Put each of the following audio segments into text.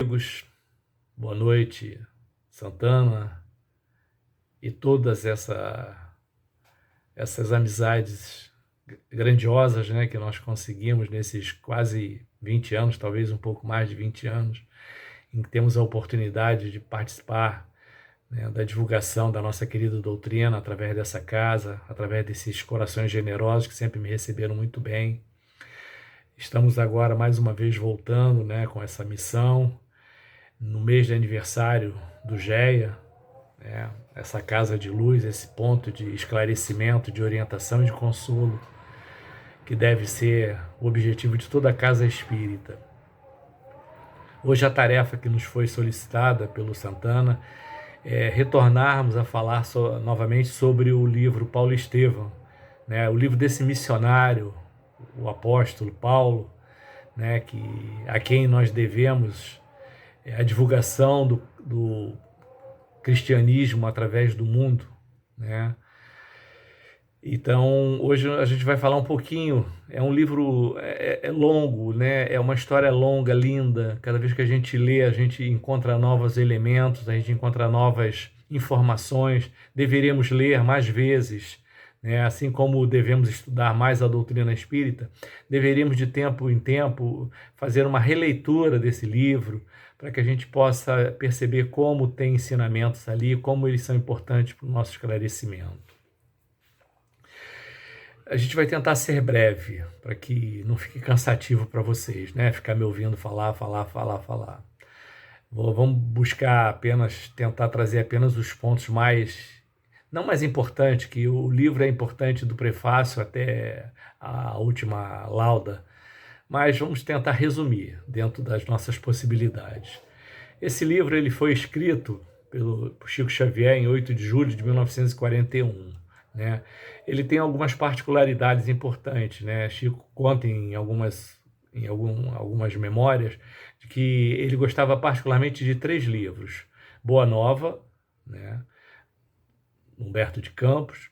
Amigos, boa noite, Santana, e todas essas amizades grandiosas, né, que nós conseguimos nesses quase 20 anos, talvez um pouco mais de 20 anos, em que temos a oportunidade de participar, né, da divulgação da nossa querida doutrina através dessa casa, através desses corações generosos que sempre me receberam muito bem. Estamos agora mais uma vez voltando, né, com essa missão no mês de aniversário do GEA, né, essa casa de luz, esse ponto de esclarecimento, de orientação e de consolo, que deve ser o objetivo de toda a casa espírita. Hoje a tarefa que nos foi solicitada pelo Santana é retornarmos a falar novamente sobre o livro Paulo Estevam, né, o livro desse missionário, o apóstolo Paulo, né, a quem nós devemos a divulgação do cristianismo através do mundo, né? Então, hoje a gente vai falar um pouquinho. É um livro longo, né? É uma história longa, linda. Cada vez que a gente lê, a gente encontra novos elementos, a gente encontra novas informações. Deveríamos ler mais vezes, né? Assim como devemos estudar mais a doutrina espírita, deveríamos de tempo em tempo fazer uma releitura desse livro, para que a gente possa perceber como tem ensinamentos ali, como eles são importantes para o nosso esclarecimento. A gente vai tentar ser breve, para que não fique cansativo para vocês, né? Ficar me ouvindo falar. Vamos buscar apenas, tentar trazer apenas os pontos não mais importantes, que o livro é importante do prefácio até a última lauda, mas vamos tentar resumir dentro das nossas possibilidades. Esse livro ele foi escrito por Chico Xavier em 8 de julho de 1941. Né? Ele tem algumas particularidades importantes. Né? Chico conta em algumas memórias de que ele gostava particularmente de 3 livros. Boa Nova, né? Humberto de Campos,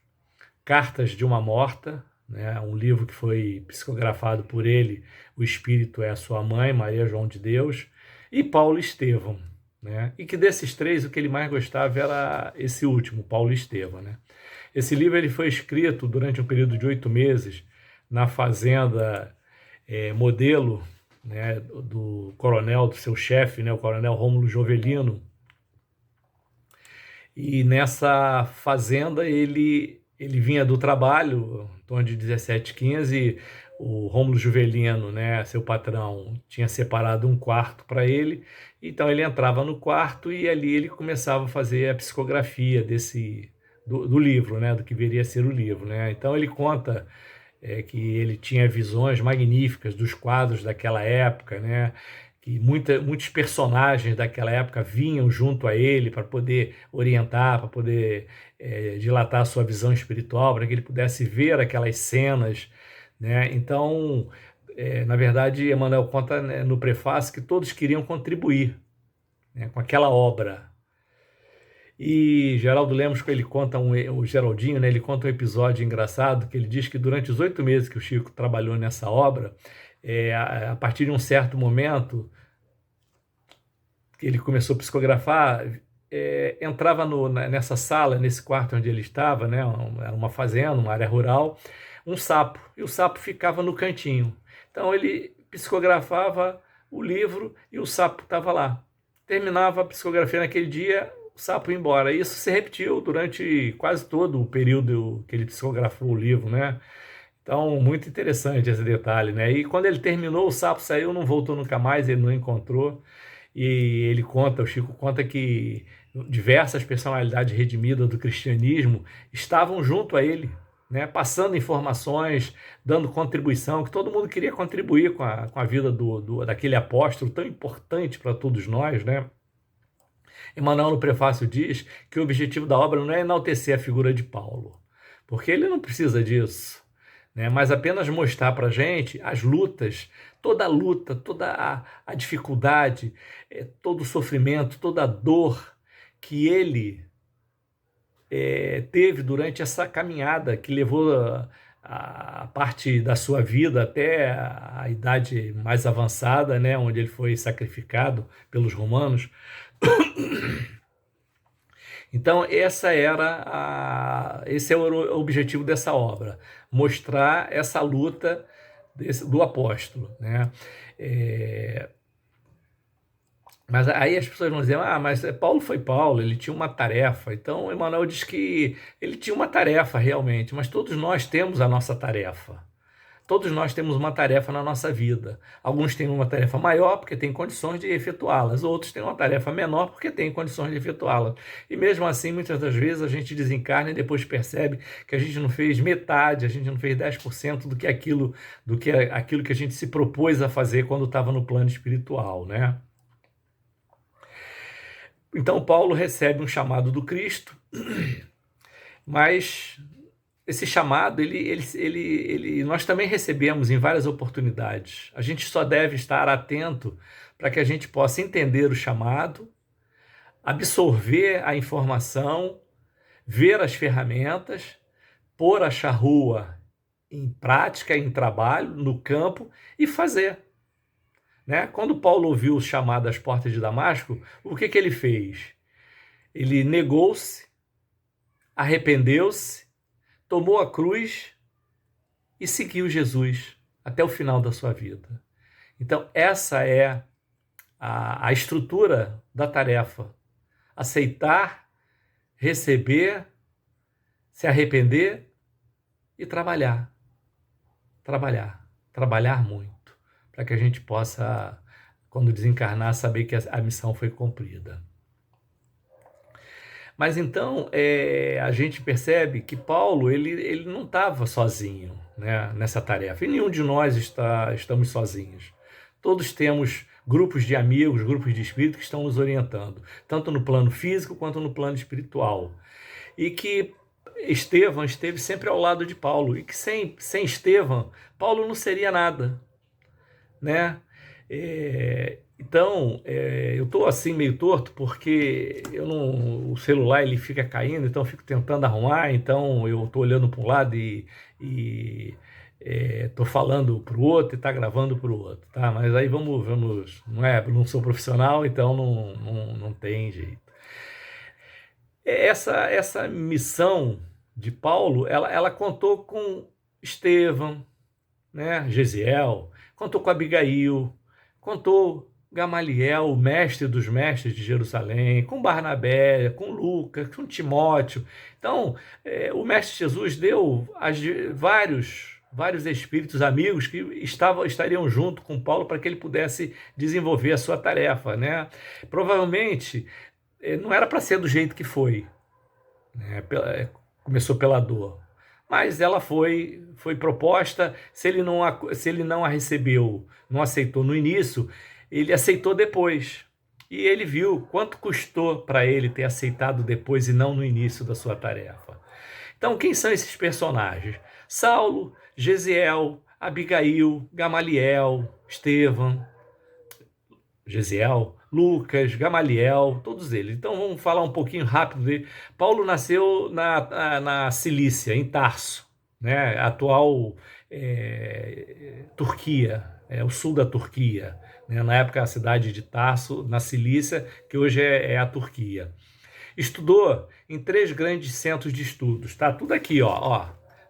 Cartas de uma Morta, né? Um livro que foi psicografado por ele, O Espírito é a Sua Mãe, Maria João de Deus, e Paulo Estevam, né? E que desses 3, o que ele mais gostava era esse último, Paulo Estevam, né? Esse livro ele foi escrito durante um período de 8 meses na fazenda modelo, né, do coronel, do seu chefe, né, o coronel Rômulo Jovelino. E nessa fazenda ele vinha do trabalho, em torno de 17, 15, o Rômulo Juvelino, né, seu patrão, tinha separado um quarto para ele, então ele entrava no quarto e ali ele começava a fazer a psicografia do livro, né, do que viria a ser o livro. Né? Então ele conta que ele tinha visões magníficas dos quadros daquela época, né? Que muitos personagens daquela época vinham junto a ele para poder orientar, para poder dilatar a sua visão espiritual, para que ele pudesse ver aquelas cenas, né? Então, na verdade, Emmanuel conta, né, no prefácio que todos queriam contribuir, né, com aquela obra. E Geraldo Lemos, ele conta o Geraldinho, né, ele conta um episódio engraçado que ele diz que durante os 8 meses que o Chico trabalhou nessa obra, a partir de um certo momento que ele começou a psicografar, entrava nessa sala, nesse quarto onde ele estava, né, era uma fazenda, uma área rural, um sapo, e o sapo ficava no cantinho. Então ele psicografava o livro e o sapo estava lá. Terminava a psicografia naquele dia, o sapo ia embora. Isso se repetiu durante quase todo o período que ele psicografou o livro, né? Então, muito interessante esse detalhe, né? E quando ele terminou, o sapo saiu, não voltou nunca mais, ele não encontrou. E ele conta, o Chico conta que diversas personalidades redimidas do cristianismo estavam junto a ele, né? Passando informações, dando contribuição, que todo mundo queria contribuir com a vida daquele apóstolo tão importante para todos nós, né? Emmanuel, no prefácio, diz que o objetivo da obra não é enaltecer a figura de Paulo, porque ele não precisa disso, né? Mas apenas mostrar para a gente as lutas, toda a luta, toda a dificuldade, todo o sofrimento, toda a dor que ele teve durante essa caminhada que levou a parte da sua vida até a idade mais avançada, né, onde ele foi sacrificado pelos romanos. Então, esse era o objetivo dessa obra, mostrar essa luta do apóstolo, né? Mas aí as pessoas vão dizer, mas Paulo foi Paulo, ele tinha uma tarefa. Então, Emmanuel diz que ele tinha uma tarefa realmente, mas todos nós temos a nossa tarefa. Todos nós temos uma tarefa na nossa vida. Alguns têm uma tarefa maior porque têm condições de efetuá-las, outros têm uma tarefa menor porque têm condições de efetuá-las. E mesmo assim, muitas das vezes a gente desencarna e depois percebe que a gente não fez metade, a gente não fez 10% do que aquilo que a gente se propôs a fazer quando estava no plano espiritual, né? Então Paulo recebe um chamado do Cristo, mas esse chamado nós também recebemos em várias oportunidades. A gente só deve estar atento para que a gente possa entender o chamado, absorver a informação, ver as ferramentas, pôr a charrua em prática, em trabalho, no campo e fazer. Né? Quando Paulo ouviu o chamado às portas de Damasco, o que ele fez? Ele negou-se, arrependeu-se, tomou a cruz e seguiu Jesus até o final da sua vida. Então, essa é a estrutura da tarefa. Aceitar, receber, se arrepender e trabalhar. Trabalhar muito, para que a gente possa, quando desencarnar, saber que a missão foi cumprida. Mas então a gente percebe que Paulo ele não estava sozinho, né, nessa tarefa. E nenhum de nós estamos sozinhos. Todos temos grupos de amigos, grupos de espírito que estão nos orientando, tanto no plano físico quanto no plano espiritual. E que Estevão esteve sempre ao lado de Paulo. E que sem Estevão, Paulo não seria nada, né? Então, eu estou assim meio torto porque o celular ele fica caindo, então eu fico tentando arrumar, então eu estou olhando para um lado e estou falando para o outro e está gravando para o outro, tá? Mas aí vamos, não sou profissional, então não tem jeito. Essa missão de Paulo, ela contou com Estevão, né? Gesiel, contou com Abigail, contou Gamaliel, o mestre dos mestres de Jerusalém, com Barnabé, com Lucas, com Timóteo. Então, o mestre Jesus deu vários espíritos amigos que estariam junto com Paulo para que ele pudesse desenvolver a sua tarefa, né? Provavelmente não era para ser do jeito que foi, né? Começou pela dor. Mas ela foi proposta. Se ele não a recebeu, não aceitou no início, ele aceitou depois. E ele viu quanto custou para ele ter aceitado depois e não no início da sua tarefa. Então, quem são esses personagens? Saulo, Gesiel, Abigail, Gamaliel, Estevão, Gesiel, Lucas, Gamaliel, todos eles. Então vamos falar um pouquinho rápido dele. Paulo nasceu na Cilícia, em Tarso, né? Atual Turquia, o sul da Turquia, né? Na época a cidade de Tarso, na Cilícia, que hoje é a Turquia. Estudou em 3 grandes centros de estudos. Está tudo aqui, ó.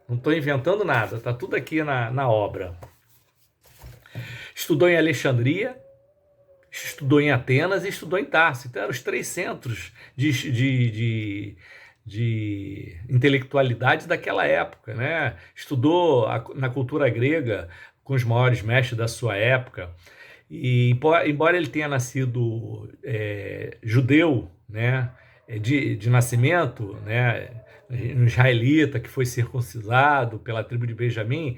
Não estou inventando nada, está tudo aqui na obra. Estudou em Alexandria, estudou em Atenas e estudou em Tarso. Então eram os 3 centros de intelectualidade daquela época, né? Estudou na cultura grega com os maiores mestres da sua época. E embora ele tenha nascido judeu, né, de nascimento, né, um israelita que foi circuncidado pela tribo de Benjamim,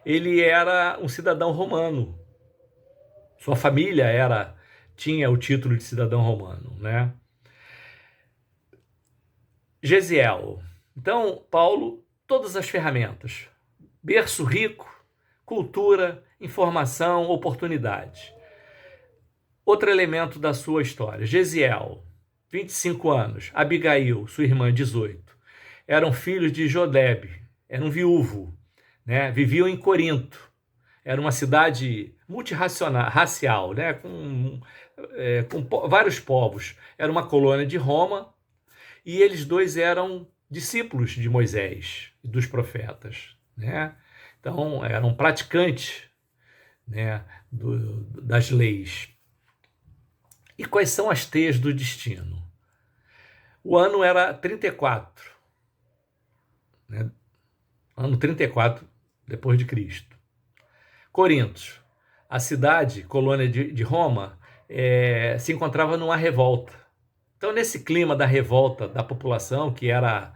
ele era um cidadão romano. Sua família tinha o título de cidadão romano, né? Gesiel. Então, Paulo, todas as ferramentas. Berço rico, cultura, informação, oportunidade. Outro elemento da sua história. Gesiel, 25 anos. Abigail, sua irmã, 18. Eram filhos de Jodebe, era um viúvo, né, viviam em Corinto. Era uma cidade multirracial, né, com vários povos. Era uma colônia de Roma e eles dois eram discípulos de Moisés e dos profetas, né? Então, eram praticantes, né, das leis. E quais são as teias do destino? O ano era 34, né? Ano 34 depois de Cristo. Corinto, a cidade, colônia de Roma, se encontrava numa revolta. Então, nesse clima da revolta da população, que era,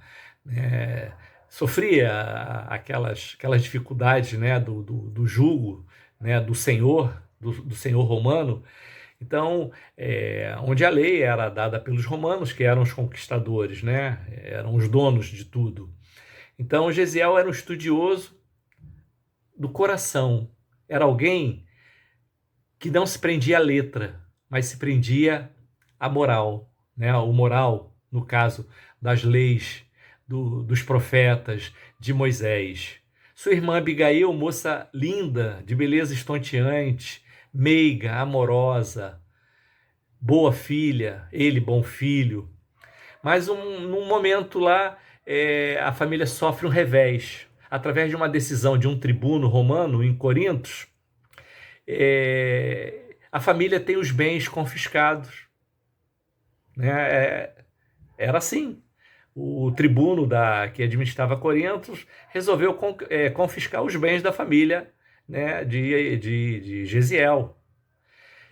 sofria aquelas dificuldades, né, do jugo, né, do senhor romano, então, onde a lei era dada pelos romanos, que eram os conquistadores, né, eram os donos de tudo. Então, Gesiel era um estudioso do coração, era alguém que não se prendia à letra, mas se prendia à moral, né? O moral, no caso das leis, dos profetas, de Moisés. Sua irmã Abigail, moça linda, de beleza estonteante, meiga, amorosa, boa filha, ele bom filho. Mas num momento lá, a família sofre um revés. Através de uma decisão de um tribuno romano em Corinto, a família tem os bens confiscados, né? Era assim. O tribuno que administrava Corinto resolveu confiscar os bens da família, né, de Gesiel.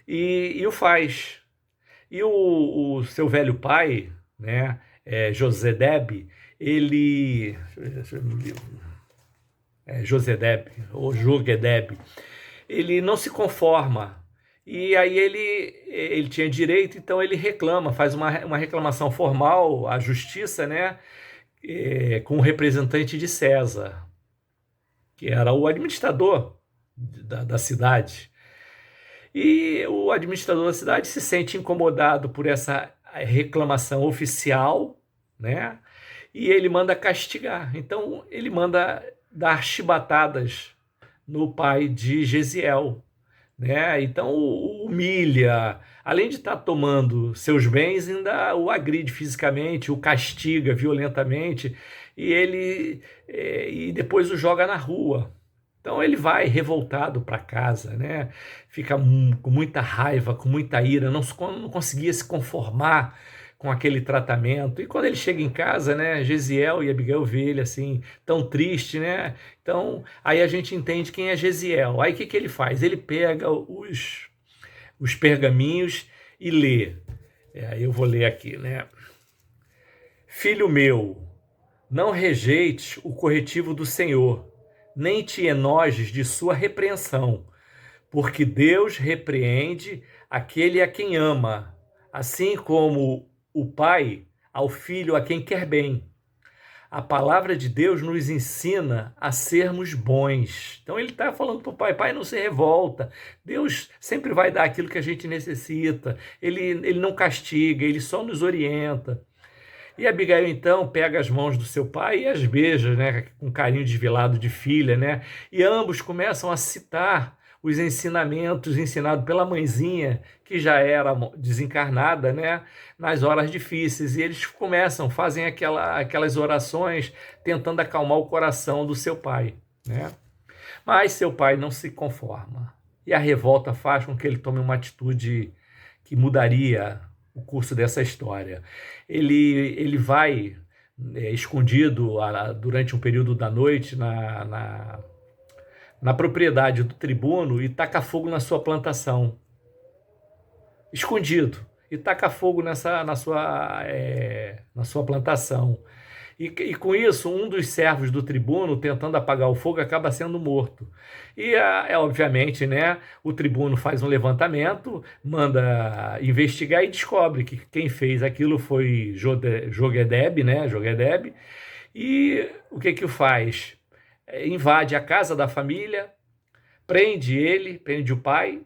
E o faz. E o seu velho pai, né, Josedebe, ele... Josedebe, ou Jogedebe, ele não se conforma. E aí ele tinha direito, então ele reclama, faz uma reclamação formal à justiça, né, com o representante de César, que era o administrador da cidade. E o administrador da cidade se sente incomodado por essa reclamação oficial, né, e ele manda castigar. Então ele manda dar chibatadas no pai de Gesiel, né? Então o humilha, além de estar tomando seus bens, ainda o agride fisicamente, o castiga violentamente e depois o joga na rua. Então ele vai revoltado para casa, né? Fica com muita raiva, com muita ira, não conseguia se conformar com aquele tratamento. E quando ele chega em casa, né, Gesiel e Abigail vê ele assim, tão triste, né? Então, aí a gente entende quem é Gesiel. Aí o que ele faz? Ele pega os pergaminhos e lê. Aí eu vou ler aqui, né? Filho meu, não rejeites o corretivo do Senhor, nem te enojes de sua repreensão, porque Deus repreende aquele a quem ama, assim como o pai ao filho a quem quer bem. A palavra de Deus nos ensina a sermos bons. Então ele está falando para o pai, pai, não se revolta. Deus sempre vai dar aquilo que a gente necessita. Ele não castiga, ele só nos orienta. E Abigail, então, pega as mãos do seu pai e as beija, né, com carinho desvelado de filha, né? E ambos começam a citar os ensinamentos ensinados pela mãezinha, que já era desencarnada, né, nas horas difíceis. E eles fazem aquelas orações tentando acalmar o coração do seu pai, né? Mas seu pai não se conforma. E a revolta faz com que ele tome uma atitude que mudaria o curso dessa história. Ele vai escondido durante um período da noite na propriedade do tribuno e taca fogo na sua plantação. Escondido. E taca fogo na sua plantação. E com isso, um dos servos do tribuno, tentando apagar o fogo, acaba sendo morto. E, obviamente, né, o tribuno faz um levantamento, manda investigar e descobre que quem fez aquilo foi Jogedebe, né, Jogedebe. E o que faz? Invade a casa da família, prende o pai,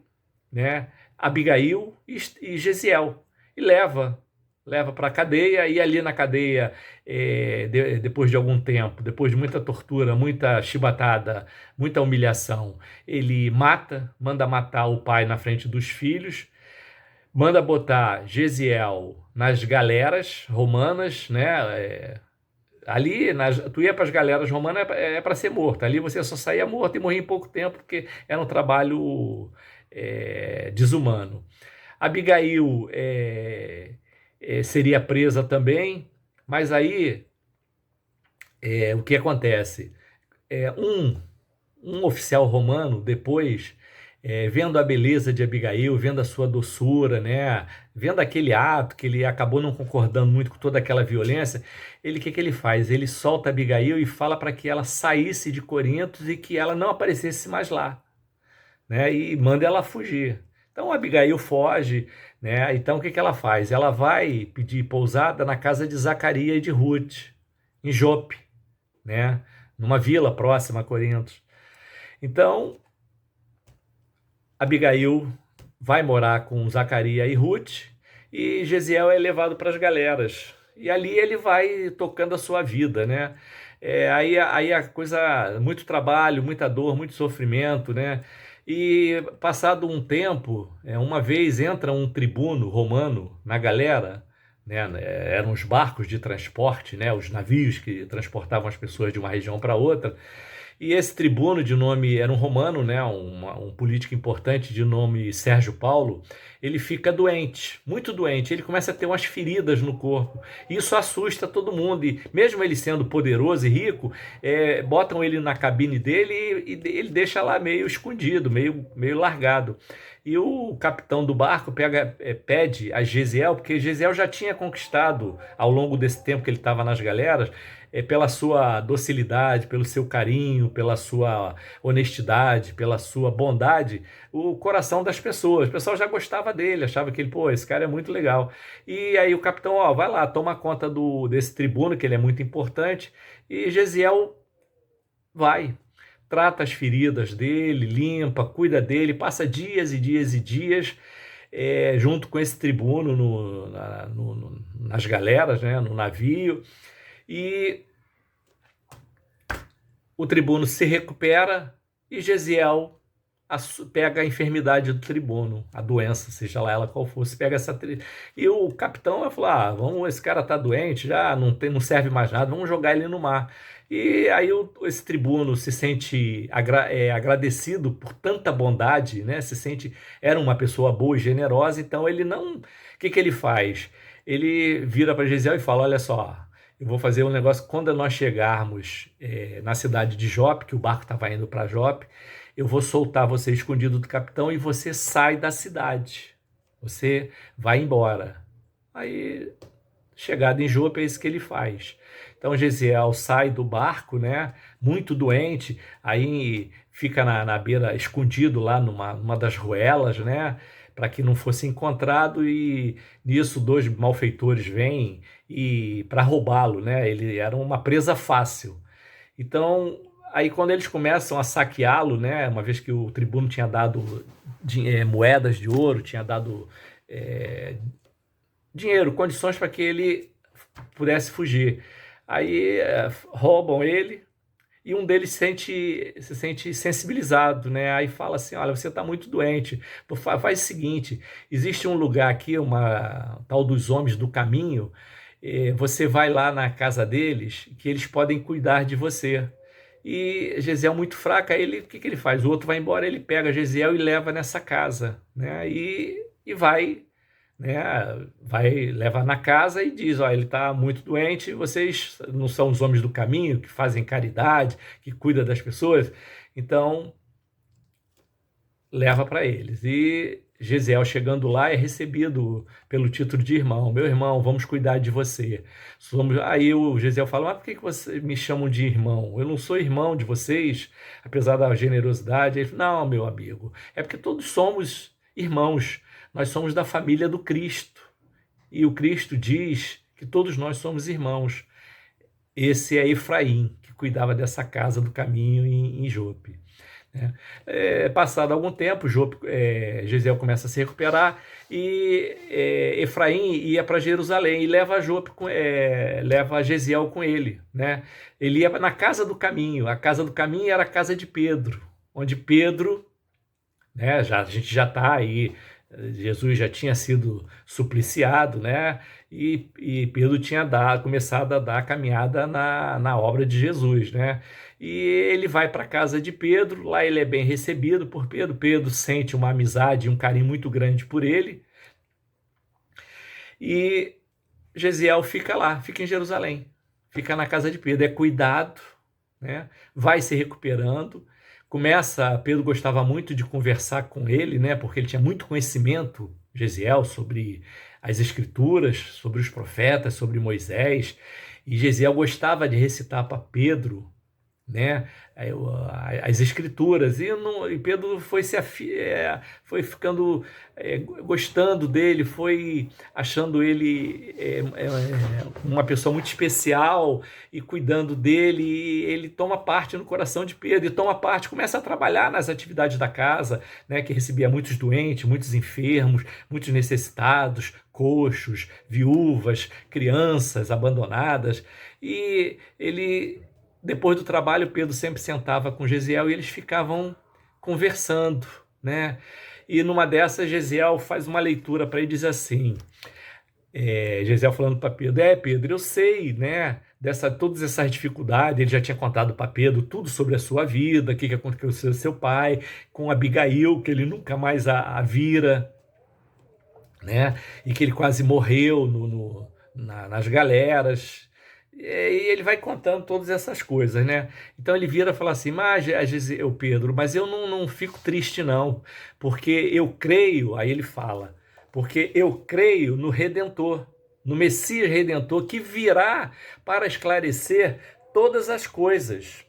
né, Abigail e Gesiel, e leva leva para a cadeia, e ali na cadeia, depois de algum tempo, depois de muita tortura, muita chibatada, muita humilhação, ele manda matar o pai na frente dos filhos, manda botar Gesiel nas galeras romanas, né? Ali, tu ia para as galeras romanas é para ser morto. Ali você só saía morto e morria em pouco tempo, porque era um trabalho desumano. Abigail seria presa também, mas aí o que acontece? Um oficial romano, depois, vendo a beleza de Abigail, vendo a sua doçura, né, vendo aquele ato que ele acabou não concordando muito com toda aquela violência, o que ele faz? Ele solta Abigail e fala para que ela saísse de Corinto e que ela não aparecesse mais lá, né, e manda ela fugir. Então Abigail foge, né? Então o que ela faz? Ela vai pedir pousada na casa de Zacarias e de Ruth, em Jope, né? Numa vila próxima a Corinto. Então Abigail vai morar com Zacarias e Ruth, e Gesiel é levado para as galeras. E ali ele vai tocando a sua vida, né? Aí a coisa, muito trabalho, muita dor, muito sofrimento, né? E passado um tempo, uma vez entra um tribuno romano na galera, né? Eram os barcos de transporte, né? Os navios que transportavam as pessoas de uma região para outra. E esse tribuno de nome, era um romano, né, um político importante de nome Sérgio Paulo, ele fica doente, muito doente, ele começa a ter umas feridas no corpo. Isso assusta todo mundo, e mesmo ele sendo poderoso e rico, botam ele na cabine dele e ele deixa lá meio escondido, meio largado. E o capitão do barco pede a Gesiel, porque Gesiel já tinha conquistado, ao longo desse tempo que ele estava nas galeras, pela sua docilidade, pelo seu carinho, pela sua honestidade, pela sua bondade, o coração das pessoas. O pessoal já gostava dele, achava que ele, pô, esse cara é muito legal. E aí o capitão, ó, vai lá, toma conta desse tribuno, que ele é muito importante, e Gesiel vai, trata as feridas dele, limpa, cuida dele, passa dias e dias e dias junto com esse tribuno nas galeras, né, no navio. E o tribuno se recupera e Gesiel pega a enfermidade do tribuno, a doença, seja lá ela qual fosse, pega essa. E o capitão vai falar: vamos, esse cara tá doente, já não serve mais nada, vamos jogar ele no mar. E aí esse tribuno se sente agradecido por tanta bondade, né? Era uma pessoa boa e generosa, então ele não. O que ele faz? Ele vira para Gesiel e fala: olha só, eu vou fazer um negócio, quando nós chegarmos na cidade de Jope, que o barco estava indo para Jope, eu vou soltar você escondido do capitão e você sai da cidade. Você vai embora. Aí, chegado em Jope, é isso que ele faz. Então, Gesiel sai do barco, né, muito doente, aí fica na beira, escondido lá numa das ruelas, né, para que não fosse encontrado, e nisso 2 malfeitores vêm e para roubá-lo, né? Ele era uma presa fácil. Então, aí quando eles começam a saqueá-lo, né, uma vez que o tribuno tinha dado moedas de ouro, tinha dado dinheiro, condições para que ele pudesse fugir. Aí roubam ele, e um deles se sente sensibilizado, né? Aí fala assim: olha, você está muito doente, faz o seguinte, existe um lugar aqui, uma tal dos homens do caminho, você vai lá na casa deles, que eles podem cuidar de você. E Gesiel muito fraca, o que ele faz? O outro vai embora, ele pega Gesiel e leva nessa casa, né? E vai, né? Vai levar na casa e diz: ó, ele está muito doente, vocês não são os homens do caminho, que fazem caridade, que cuidam das pessoas, então leva para eles. E Gesiel, chegando lá, é recebido pelo título de irmão: meu irmão, vamos cuidar de você. Aí o Gesiel fala: mas por que vocês me chamam de irmão? Eu não sou irmão de vocês, apesar da generosidade. Ele fala: não, meu amigo, é porque todos somos irmãos, nós somos da família do Cristo, e o Cristo diz que todos nós somos irmãos. Esse é Efraim, que cuidava dessa casa do caminho em Jope. né? Passado algum tempo, Gesiel começa a se recuperar e Efraim ia para Jerusalém e leva Gesiel com ele, né? Ele ia na casa do caminho. A casa do caminho era a casa de Pedro, onde Pedro, né, a gente já está aí, Jesus já tinha sido supliciado, né? E Pedro tinha começado a dar a caminhada na obra de Jesus, né? E ele vai para a casa de Pedro, lá ele é bem recebido por Pedro. Pedro sente uma amizade e um carinho muito grande por ele. E Gesiel fica lá, fica em Jerusalém, fica na casa de Pedro, é cuidado, né? Vai se recuperando. Pedro gostava muito de conversar com ele, né? Porque ele tinha muito conhecimento, Gesiel, sobre as escrituras, sobre os profetas, sobre Moisés. E Gesiel gostava de recitar para Pedro, né, as escrituras, e Pedro foi ficando gostando dele, foi achando ele uma pessoa muito especial e cuidando dele, e ele toma parte no coração de Pedro, começa a trabalhar nas atividades da casa, né, que recebia muitos doentes, muitos enfermos, muitos necessitados, coxos, viúvas, crianças abandonadas, e depois do trabalho, Pedro sempre sentava com Gesiel e eles ficavam conversando, né? E numa dessas, Gesiel faz uma leitura para ele e diz assim, Gesiel falando para Pedro, Pedro, eu sei, né, todas essas dificuldades. Ele já tinha contado para Pedro tudo sobre a sua vida, o que aconteceu com seu pai, com Abigail, que ele nunca mais a vira, né? E que ele quase morreu nas galeras. E ele vai contando todas essas coisas, né? Então ele vira e fala assim, mas Pedro, mas eu não fico triste não, porque eu creio, aí ele fala, porque eu creio no Redentor, no Messias Redentor, que virá para esclarecer todas as coisas.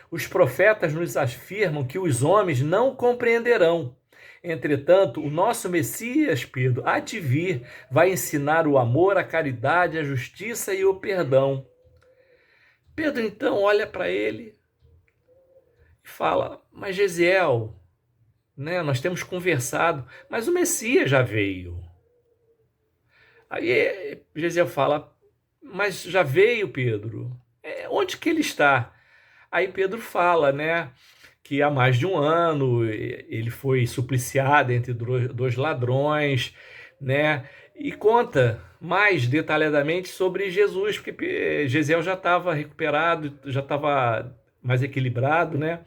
Os profetas nos afirmam que os homens não compreenderão. Entretanto, o nosso Messias, Pedro, há de vir, vai ensinar o amor, a caridade, a justiça e o perdão. Pedro então olha para ele e fala, mas Gesiel, né, nós temos conversado, mas o Messias já veio. Aí Gesiel fala, mas já veio, Pedro? Onde que ele está? Aí Pedro fala, né, que há mais de um ano ele foi supliciado entre dois ladrões, né, e conta mais detalhadamente sobre Jesus, porque Gesiel já estava recuperado, já estava mais equilibrado, né?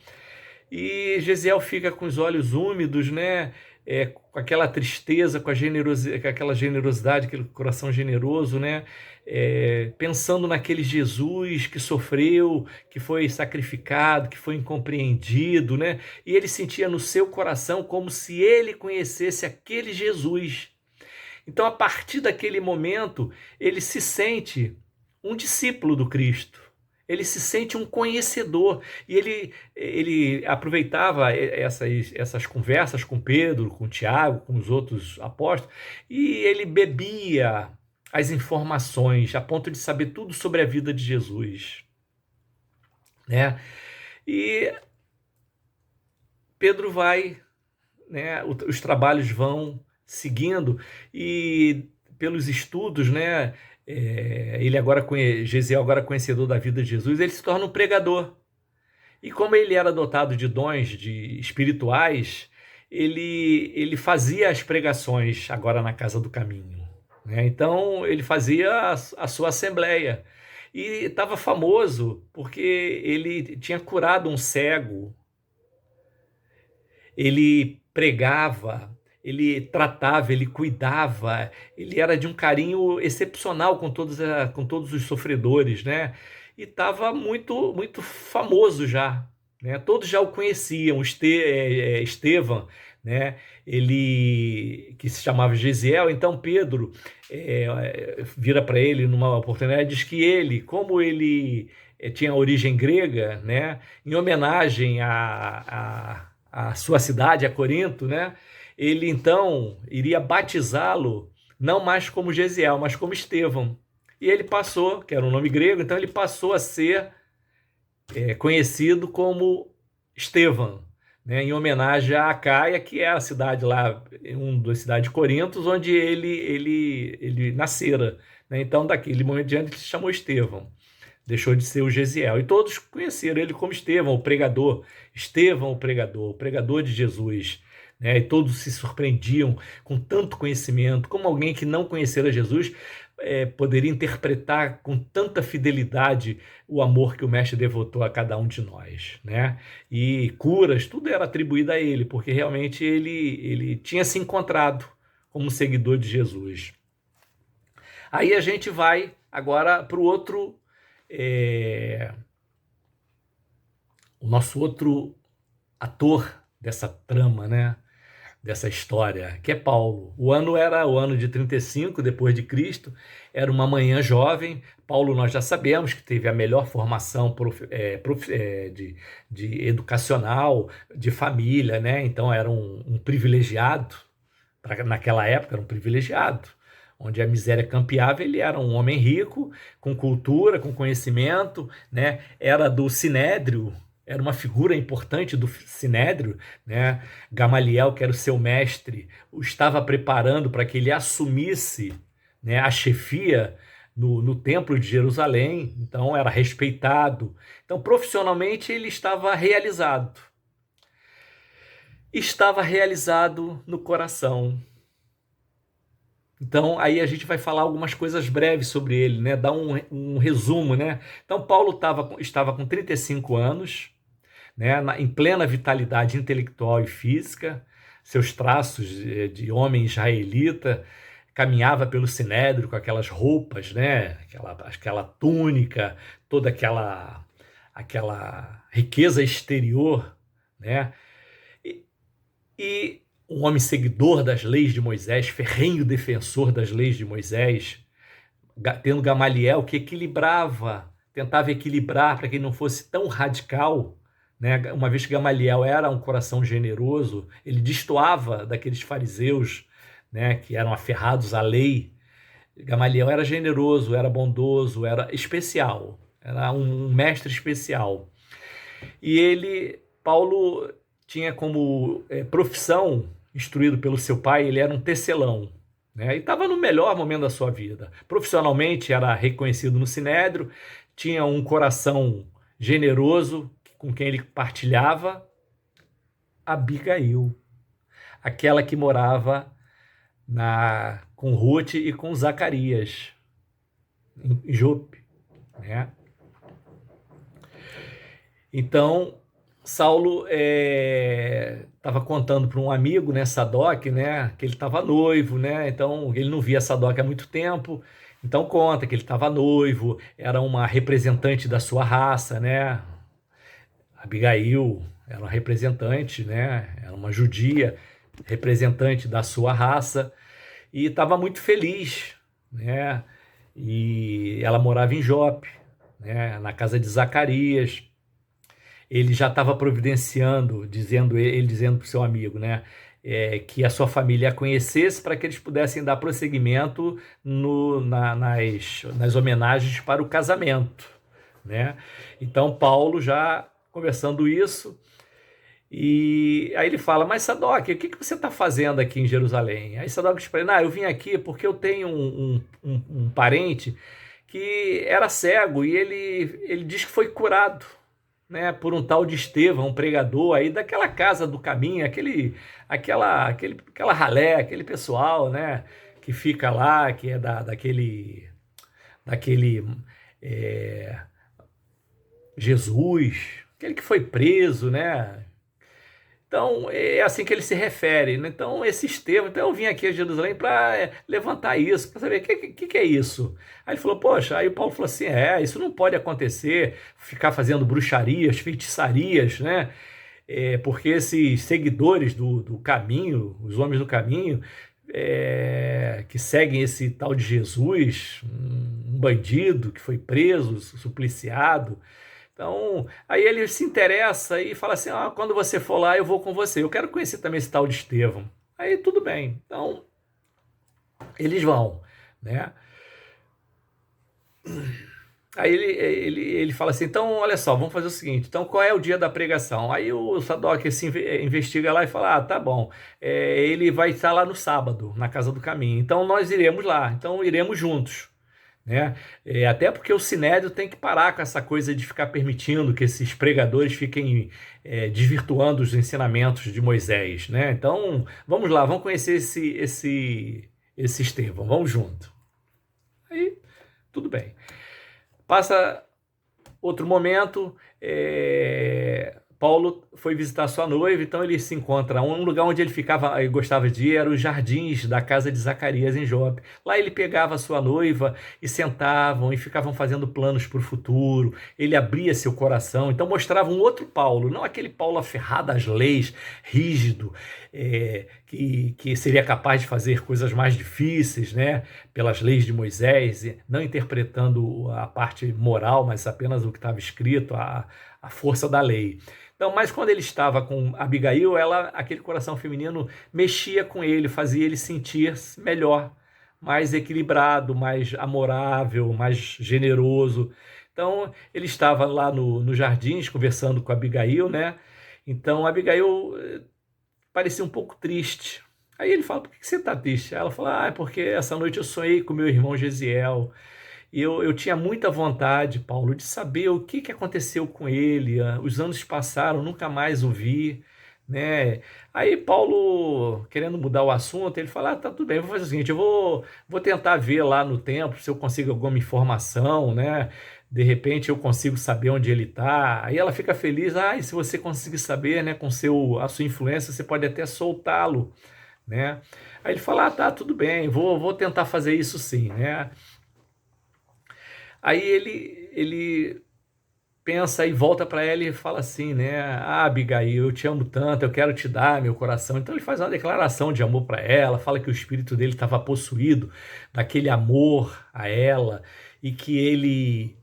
E Gesiel fica com os olhos úmidos, né? Com aquela tristeza, com aquela generosidade, aquele coração generoso, né? Pensando naquele Jesus que sofreu, que foi sacrificado, que foi incompreendido, né? E ele sentia no seu coração como se ele conhecesse aquele Jesus. Então, a partir daquele momento, ele se sente um discípulo do Cristo. Ele se sente um conhecedor. E ele aproveitava essas conversas com Pedro, com Tiago, com os outros apóstolos, e ele bebia as informações a ponto de saber tudo sobre a vida de Jesus, né? E Pedro vai, né? Os trabalhos vão seguindo, e pelos estudos, né, Gesiel, agora conhecedor da vida de Jesus, ele se torna um pregador. E como ele era dotado de dons espirituais, ele fazia as pregações agora na Casa do Caminho, né? Então ele fazia a sua assembleia e estava famoso porque ele tinha curado um cego, ele pregava, ele tratava, ele cuidava, ele era de um carinho excepcional com todos os sofredores, né? E estava muito, muito famoso já, né? Todos já o conheciam, Estevão, né? Ele, que se chamava Gesiel. Então Pedro vira para ele numa oportunidade e diz que como ele tinha origem grega, né? Em homenagem a sua cidade, a Corinto, né? Ele então iria batizá-lo não mais como Gesiel, mas como Estevão. E ele passou, que era um nome grego, então ele passou a ser conhecido como Estevão, né, em homenagem a Acaia, que é a cidade lá, uma das cidades de Corinto, onde ele nascera. Né? Então, daquele momento diante, ele se chamou Estevão. Deixou de ser o Gesiel. E todos conheceram ele como Estevão, o pregador de Jesus. Né? E todos se surpreendiam com tanto conhecimento, como alguém que não conhecera Jesus poderia interpretar com tanta fidelidade o amor que o Mestre devotou a cada um de nós. Né? E curas, tudo era atribuído a ele, porque realmente ele tinha se encontrado como seguidor de Jesus. Aí a gente vai agora para o outro. O nosso outro ator dessa trama, né? Dessa história, que é Paulo. O ano era o ano de 35 depois de Cristo, era uma manhã jovem. Paulo, nós já sabemos que teve a melhor formação de educacional, de família, né? Então era um privilegiado, naquela época era um privilegiado, onde a miséria campeava. Ele era um homem rico, com cultura, com conhecimento, né? Era do Sinédrio, era uma figura importante do Sinédrio, né? Gamaliel, que era o seu mestre, o estava preparando para que ele assumisse, né, a chefia no Templo de Jerusalém. Então era respeitado. Então profissionalmente ele estava realizado no coração. Então, aí a gente vai falar algumas coisas breves sobre ele, né? Dar um resumo, né? Então, Paulo estava com 35 anos, né? Em plena vitalidade intelectual e física, seus traços de homem israelita, caminhava pelo Sinédrio com aquelas roupas, né? Aquela túnica, toda aquela riqueza exterior, né? E um homem seguidor das leis de Moisés, ferrenho defensor das leis de Moisés, tendo Gamaliel que tentava equilibrar para que ele não fosse tão radical, né? Uma vez que Gamaliel era um coração generoso, ele destoava daqueles fariseus, né, que eram aferrados à lei. Gamaliel era generoso, era bondoso, era especial, era um mestre especial. E Paulo, tinha como profissão, instruído pelo seu pai, ele era um tecelão, né? E estava no melhor momento da sua vida. Profissionalmente era reconhecido no Sinédrio, tinha um coração generoso com quem ele partilhava. Abigail, aquela que morava com Ruth e com Zacarias, em Jope, né? Então, Saulo estava contando para um amigo, né, Sadoc, né, que ele estava noivo, né, então ele não via Sadoc há muito tempo, então conta que ele estava noivo, era uma representante da sua raça, né, Abigail era uma representante, né, era uma judia, representante da sua raça, e estava muito feliz, né, e ela morava em Jope, né, na casa de Zacarias. Ele já estava providenciando, ele dizendo para o seu amigo, né, que a sua família a conhecesse para que eles pudessem dar prosseguimento nas homenagens para o casamento, né? Então Paulo já conversando isso, e aí ele fala: mas Sadoc, o que você está fazendo aqui em Jerusalém? Aí Sadoc diz para ele: eu vim aqui porque eu tenho um parente que era cego e ele diz que foi curado, né, por um tal de Estevão, um pregador aí daquela casa do caminho, aquela ralé, aquele pessoal, né, que fica lá, que é daquele é, Jesus, aquele que foi preso, né? Então, é assim que ele se refere, né? Então, esse Estevão, então eu vim aqui a Jerusalém para levantar isso, para saber o que é isso. Aí ele falou: poxa, aí o Paulo falou assim: isso não pode acontecer, ficar fazendo bruxarias, feitiçarias, né? Porque esses seguidores do caminho, os homens do caminho, que seguem esse tal de Jesus, um bandido que foi preso, supliciado. Então, aí ele se interessa e fala assim: quando você for lá, eu vou com você. Eu quero conhecer também esse tal de Estevão. Aí tudo bem. Então, eles vão, né? Aí ele fala assim, então, olha só, vamos fazer o seguinte, então qual é o dia da pregação? Aí o Sadoc assim, investiga lá e fala, tá bom, ele vai estar lá no sábado, na Casa do Caminho, então nós iremos lá, então iremos juntos, né? Até porque o Sinédrio tem que parar com essa coisa de ficar permitindo que esses pregadores fiquem desvirtuando os ensinamentos de Moisés, né? Então, vamos lá, vamos conhecer esse Estevão, vamos junto. Aí, tudo bem. Passa outro momento, Paulo foi visitar sua noiva, então ele se encontra. Um lugar onde ele ficava e gostava de ir era os jardins da casa de Zacarias em Jope. Lá ele pegava a sua noiva e sentavam e ficavam fazendo planos para o futuro. Ele abria seu coração, então mostrava um outro Paulo, não aquele Paulo aferrado às leis, rígido, que seria capaz de fazer coisas mais difíceis, né, pelas leis de Moisés, não interpretando a parte moral, mas apenas o que estava escrito, a força da lei. Então, mas quando ele estava com Abigail, aquele coração feminino mexia com ele, fazia ele sentir melhor, mais equilibrado, mais amorável, mais generoso. Então, ele estava lá nos jardins conversando com Abigail, né? Então, Abigail parecia um pouco triste. Aí ele fala, por que você está triste? Ela fala, é porque essa noite eu sonhei com meu irmão Gesiel. E eu tinha muita vontade, Paulo, de saber o que aconteceu com ele. Os anos passaram, nunca mais o vi, né? Aí Paulo, querendo mudar o assunto, ele fala, tá tudo bem, vou fazer o seguinte, eu vou tentar ver lá no templo se eu consigo alguma informação, né? De repente eu consigo saber onde ele está. Aí ela fica feliz, e se você conseguir saber, né, com a sua influência, você pode até soltá-lo, né? Aí ele fala, tá, tudo bem, vou tentar fazer isso sim, né? Aí ele pensa e volta para ela e fala assim, né? Abigail, eu te amo tanto, eu quero te dar meu coração. Então ele faz uma declaração de amor para ela, fala que o espírito dele estava possuído daquele amor a ela e que ele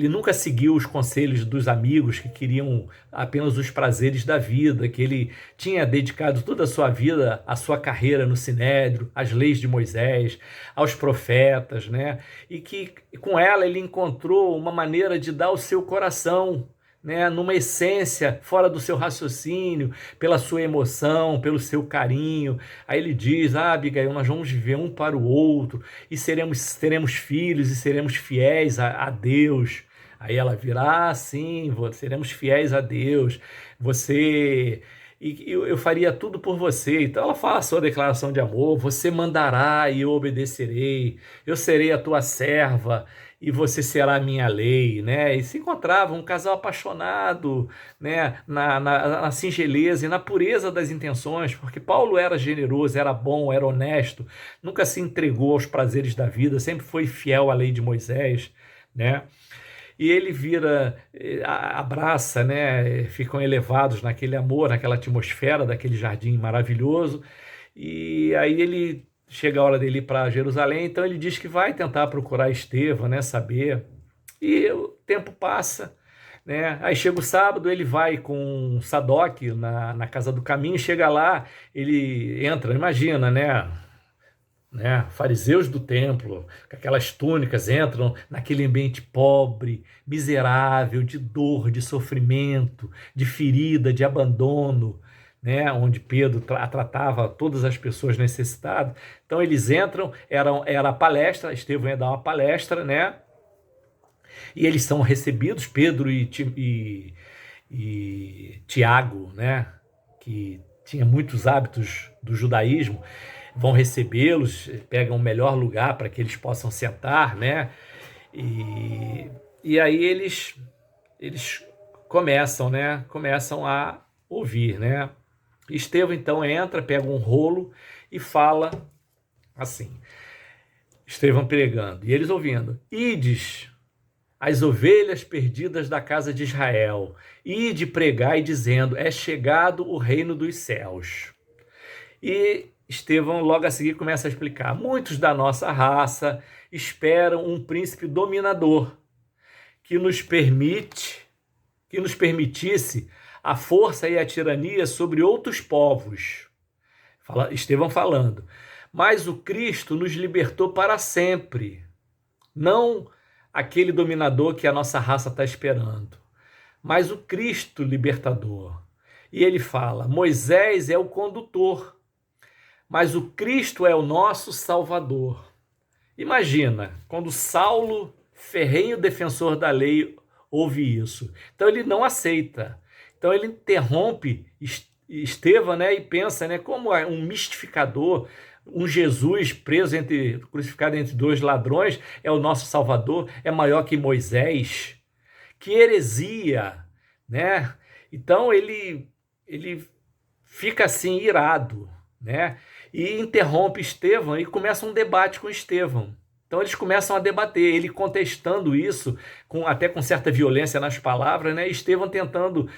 nunca seguiu os conselhos dos amigos que queriam apenas os prazeres da vida, que ele tinha dedicado toda a sua vida à sua carreira no Sinédrio, às leis de Moisés, aos profetas, né? E que com ela ele encontrou uma maneira de dar o seu coração, né, numa essência fora do seu raciocínio, pela sua emoção, pelo seu carinho. Aí ele diz, Abigail, nós vamos viver um para o outro e teremos filhos e seremos fiéis a Deus. Aí ela virá, sim, seremos fiéis a Deus, e eu faria tudo por você. Então ela fala a sua declaração de amor, você mandará e eu obedecerei, eu serei a tua serva e você será a minha lei, né? E se encontrava um casal apaixonado, né? Na singeleza e na pureza das intenções, porque Paulo era generoso, era bom, era honesto, nunca se entregou aos prazeres da vida, sempre foi fiel à lei de Moisés, né? E ele abraça, né? Ficam elevados naquele amor, naquela atmosfera daquele jardim maravilhoso. E aí ele chega a hora dele ir para Jerusalém, então ele diz que vai tentar procurar Estevão, né? Saber. E o tempo passa, né? Aí chega o sábado, ele vai com Sadoc na Casa do Caminho, chega lá, ele entra, imagina, né? Fariseus do templo, com aquelas túnicas, entram naquele ambiente pobre, miserável, de dor, de sofrimento, de ferida, de abandono, né? Onde Pedro tratava todas as pessoas necessitadas. Então eles entram, era a palestra, Estevão ia dar uma palestra, né? E eles são recebidos, Pedro e Tiago, né? Que tinha muitos hábitos do judaísmo, vão recebê-los, pegam o melhor lugar para que eles possam sentar, né? E aí eles começam, né? Começam a ouvir, né? Estevão então entra, pega um rolo e fala assim, Estevão pregando, e eles ouvindo, ides as ovelhas perdidas da casa de Israel, ide pregai dizendo, é chegado o reino dos céus. E Estevão logo a seguir começa a explicar, muitos da nossa raça esperam um príncipe dominador que nos permitisse a força e a tirania sobre outros povos. Estevão falando, mas o Cristo nos libertou para sempre, não aquele dominador que a nossa raça está esperando, mas o Cristo libertador. E ele fala: Moisés é o condutor, mas o Cristo é o nosso Salvador. Imagina, quando Saulo, ferrenho defensor da lei, ouve isso. Então ele não aceita. Então ele interrompe Estevão, né, e pensa, né, como um mistificador, um Jesus crucificado entre dois ladrões é o nosso Salvador, é maior que Moisés. Que heresia, né? Então ele fica assim irado, né? E interrompe Estevão e começa um debate com Estevão. Então eles começam a debater, ele contestando isso, até com certa violência nas palavras, né? Estevão tentando,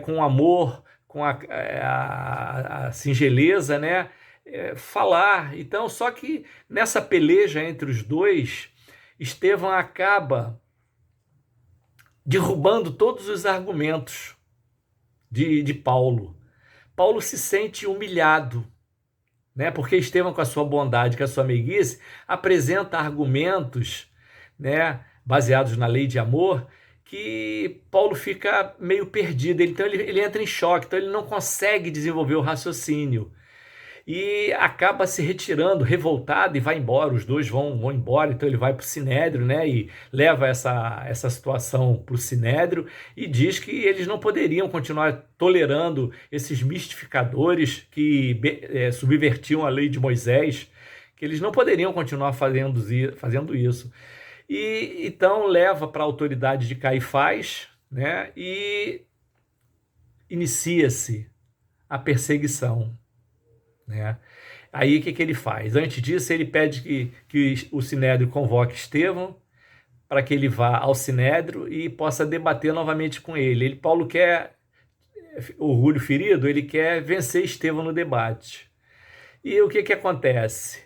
com amor, com a singeleza, né? Falar. Então, só que nessa peleja entre os dois, Estevão acaba derrubando todos os argumentos de Paulo. Paulo se sente humilhado, né? Porque Estevão, com a sua bondade, com a sua meiguice, apresenta argumentos, né, baseados na lei de amor, que Paulo fica meio perdido. Então ele entra em choque, então ele não consegue desenvolver o raciocínio. E acaba se retirando, revoltado, e vai embora. Os dois vão embora. Então ele vai para o Sinédrio, né, e leva essa situação para o Sinédrio e diz que eles não poderiam continuar tolerando esses mistificadores que subvertiam a lei de Moisés, que eles não poderiam continuar fazendo isso. E então leva para a autoridade de Caifás, né, e inicia-se a perseguição, né? Aí o que ele faz? Antes disso, ele pede que o Sinédrio convoque Estevão para que ele vá ao Sinédrio e possa debater novamente com ele. Paulo quer, orgulho ferido, ele quer vencer Estevão no debate. E o que acontece?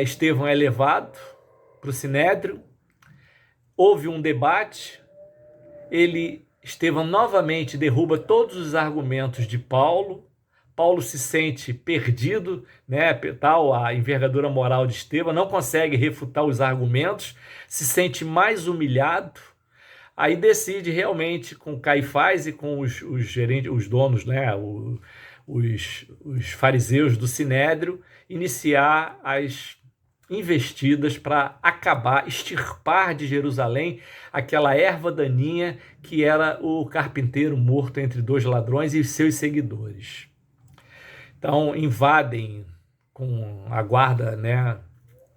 Estevão é levado para o Sinédrio, houve um debate, Estevão novamente derruba todos os argumentos de Paulo. Paulo se sente perdido, né? Tal a envergadura moral de Estevão, não consegue refutar os argumentos, se sente mais humilhado, aí decide realmente, com Caifás e com os gerentes, os donos, né? Os fariseus do Sinédrio, iniciar as investidas para acabar, extirpar de Jerusalém aquela erva daninha que era o carpinteiro morto entre dois ladrões e seus seguidores. Então, invadem com a guarda, né,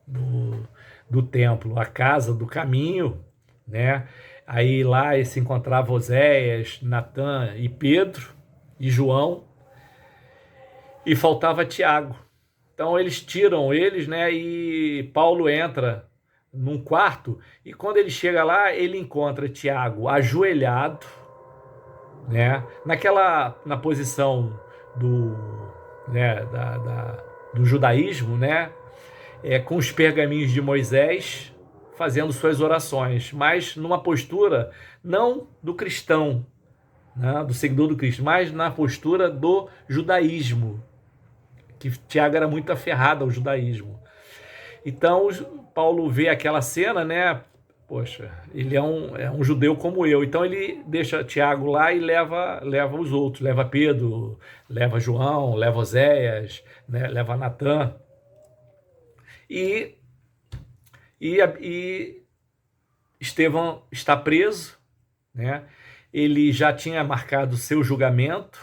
do templo, a casa do caminho, né? Aí lá se encontrava Oséias, Natã e Pedro e João, e faltava Tiago. Então eles tiram eles, né? E Paulo entra num quarto, e quando ele chega lá, ele encontra Tiago ajoelhado, né? Na posição né, do judaísmo, né, com os pergaminhos de Moisés, fazendo suas orações, mas numa postura não do cristão, né, do seguidor do Cristo, mas na postura do judaísmo, que Tiago era muito aferrado ao judaísmo. Então Paulo vê aquela cena, né? Poxa, ele é um judeu como eu. Então ele deixa Tiago lá e leva os outros. Leva Pedro, leva João, leva Oséias, né? Leva Natã. E Estevão está preso, né? Ele já tinha marcado seu julgamento.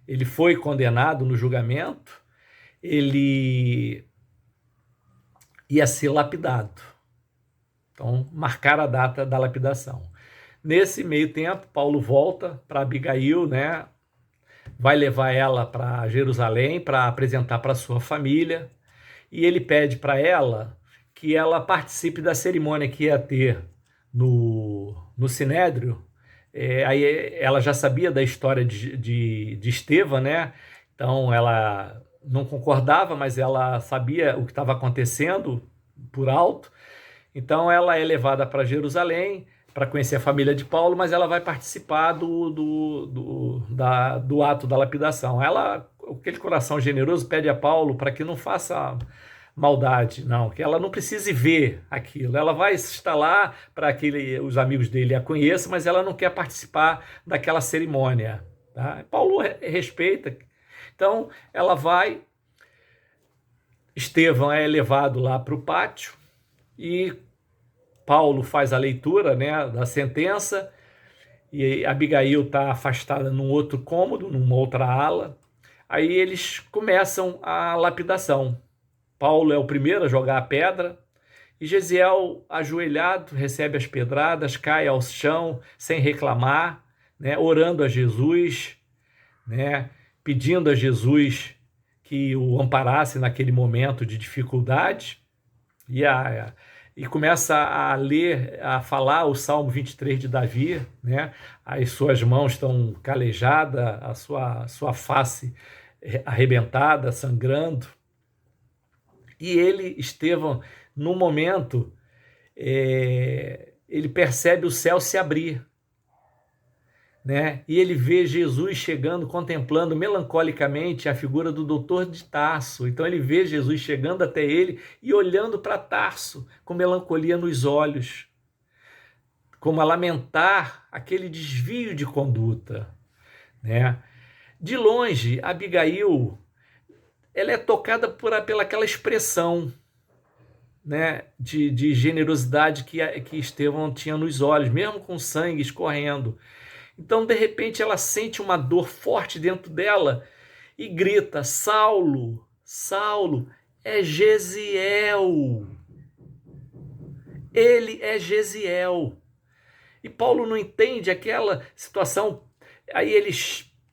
Ele foi condenado no julgamento. Ele ia ser lapidado. Então, marcar a data da lapidação. Nesse meio tempo, Paulo volta para Abigail, né? Vai levar ela para Jerusalém para apresentar para sua família, e ele pede para ela que ela participe da cerimônia que ia ter no Sinédrio. Aí ela já sabia da história de Estevão, né? Então ela não concordava, mas ela sabia o que estava acontecendo por alto. Então ela é levada para Jerusalém para conhecer a família de Paulo, mas ela vai participar do ato da lapidação. Ela, aquele coração generoso, pede a Paulo para que não faça maldade, não, que ela não precise ver aquilo. Ela vai estar lá para que os amigos dele a conheçam, mas ela não quer participar daquela cerimônia. Tá? Paulo respeita. Então, ela vai, Estevão é levado lá para o pátio e Paulo faz a leitura, né, da sentença, e Abigail está afastada num outro cômodo, numa outra ala. Aí eles começam a lapidação. Paulo é o primeiro a jogar a pedra, e Gesiel, ajoelhado, recebe as pedradas, cai ao chão sem reclamar, né, orando a Jesus, né, pedindo a Jesus que o amparasse naquele momento de dificuldade, e começa a ler, a falar o Salmo 23 de Davi, né? As suas mãos estão calejadas, a sua face arrebentada, sangrando. E ele, Estevão, no momento, ele percebe o céu se abrir, né? E ele vê Jesus chegando, contemplando melancolicamente a figura do doutor de Tarso. Então ele vê Jesus chegando até ele e olhando para Tarso com melancolia nos olhos, como a lamentar aquele desvio de conduta, né? De longe, Abigail, ela é tocada pela aquela expressão, né, de generosidade que Estevão tinha nos olhos, mesmo com sangue escorrendo. Então, de repente, ela sente uma dor forte dentro dela e grita: Saulo, Saulo, é Gesiel. Ele é Gesiel. E Paulo não entende aquela situação. Aí ele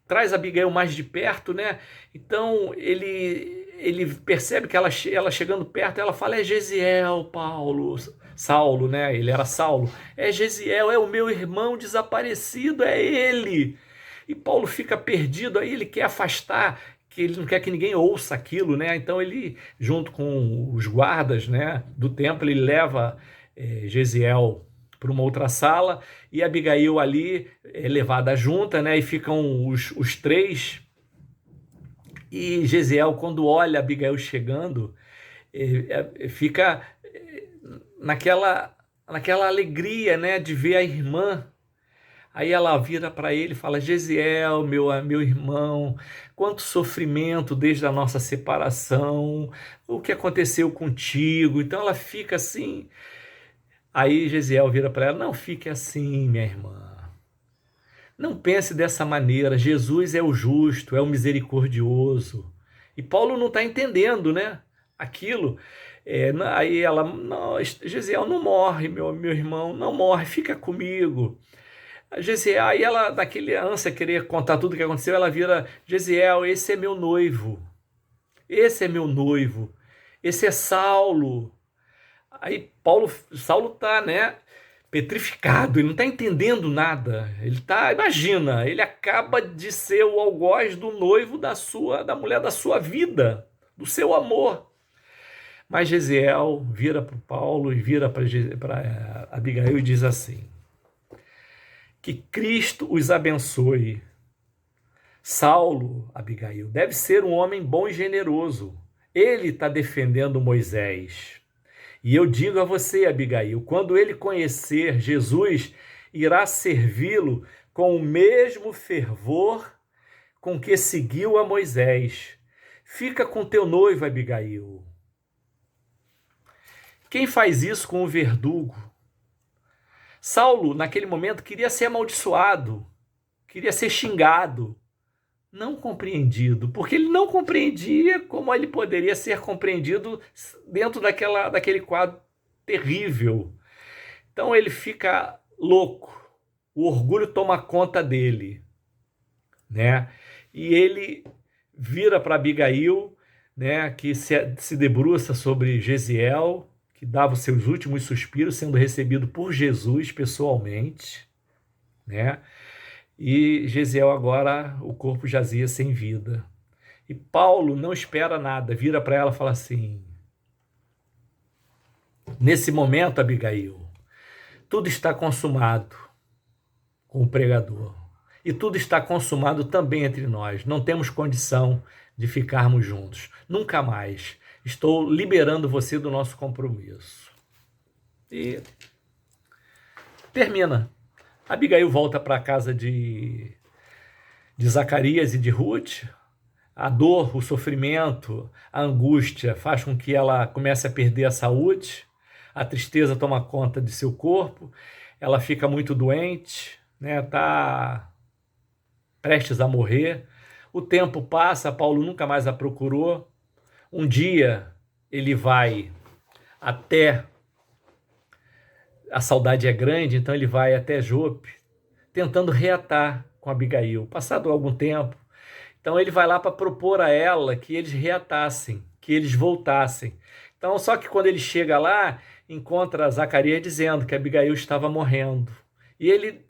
traz Abigail mais de perto, né? Então, ele percebe que ela chegando perto, ela fala: é Gesiel, Paulo. Saulo, né? Ele era Saulo. É Gesiel, é o meu irmão desaparecido, é ele. E Paulo fica perdido, aí ele quer afastar, que ele não quer que ninguém ouça aquilo, né? Então ele, junto com os guardas, né, do templo, ele leva Gesiel para uma outra sala, e Abigail ali é levada junta, né? E ficam os três. E Gesiel, quando olha Abigail chegando, fica naquela alegria, né, de ver a irmã. Aí ela vira para ele e fala: Gesiel, meu irmão, quanto sofrimento desde a nossa separação, o que aconteceu contigo? Então ela fica assim. Aí Gesiel vira para ela: não fique assim, minha irmã. Não pense dessa maneira. Jesus é o justo, é o misericordioso. E Paulo não está entendendo, né, aquilo. Aí ela: não, Gesiel, não morre, meu irmão, não morre, fica comigo. Gesiel, aí ela, daquele ânsia, querer contar tudo o que aconteceu, ela vira: Gesiel, esse é meu noivo, esse é meu noivo, esse é Saulo. Aí Saulo está, né, petrificado, ele não está entendendo nada. Ele está, imagina, ele acaba de ser o algoz do noivo da mulher da sua vida, do seu amor. Mas Gesiel vira para Paulo e vira para Abigail e diz assim: que Cristo os abençoe. Saulo, Abigail, deve ser um homem bom e generoso. Ele está defendendo Moisés. E eu digo a você, Abigail, quando ele conhecer Jesus, irá servi-lo com o mesmo fervor com que seguiu a Moisés. Fica com teu noivo, Abigail. Quem faz isso com o verdugo? Saulo, naquele momento, queria ser amaldiçoado, queria ser xingado, não compreendido, porque ele não compreendia como ele poderia ser compreendido dentro daquele quadro terrível. Então ele fica louco, o orgulho toma conta dele, né? E ele vira para Abigail, né, que se debruça sobre Gesiel, que dava os seus últimos suspiros, sendo recebido por Jesus pessoalmente, né? E Gesiel agora, o corpo jazia sem vida. E Paulo não espera nada, vira para ela e fala assim: nesse momento, Abigail, tudo está consumado com o pregador. E tudo está consumado também entre nós. Não temos condição de ficarmos juntos. Nunca mais. estou liberando você do nosso compromisso. E termina. Abigail volta para a casa de Zacarias e de Ruth. A dor, o sofrimento, a angústia faz com que ela comece a perder a saúde, a tristeza toma conta de seu corpo, ela fica muito doente, né? Tá prestes a morrer. O tempo passa, Paulo nunca mais a procurou. Um dia ele vai até... A saudade é grande, então ele vai até Jope, tentando reatar com Abigail. Passado algum tempo, então ele vai lá para propor a ela que eles reatassem, que eles voltassem. Então, só que quando ele chega lá, encontra Zacarias dizendo que Abigail estava morrendo. E ele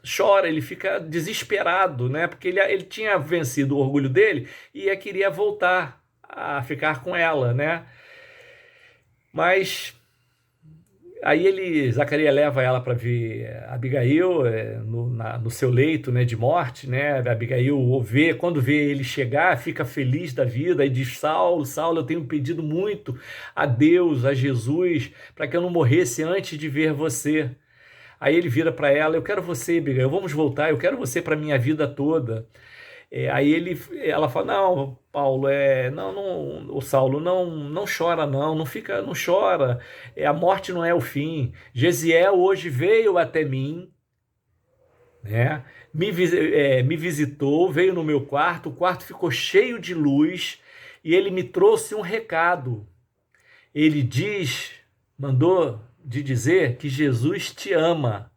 chora, ele fica desesperado, né? Porque ele tinha vencido o orgulho dele e queria voltar a ficar com ela, né? Mas aí Zacarias leva ela para ver Abigail no seu leito, né, de morte, né? Abigail quando vê ele chegar, fica feliz da vida e diz: Saulo, Saulo, eu tenho pedido muito a Deus, a Jesus, para que eu não morresse antes de ver você. Aí ele vira para ela: eu quero você, Abigail, vamos voltar, eu quero você para minha vida toda. Aí ela fala: não, Paulo, o Saulo, não chora, não chora. A morte não é o fim. Gesiel hoje veio até mim, né? Me visitou, veio no meu quarto, o quarto ficou cheio de luz e ele me trouxe um recado. Ele mandou de dizer que Jesus te ama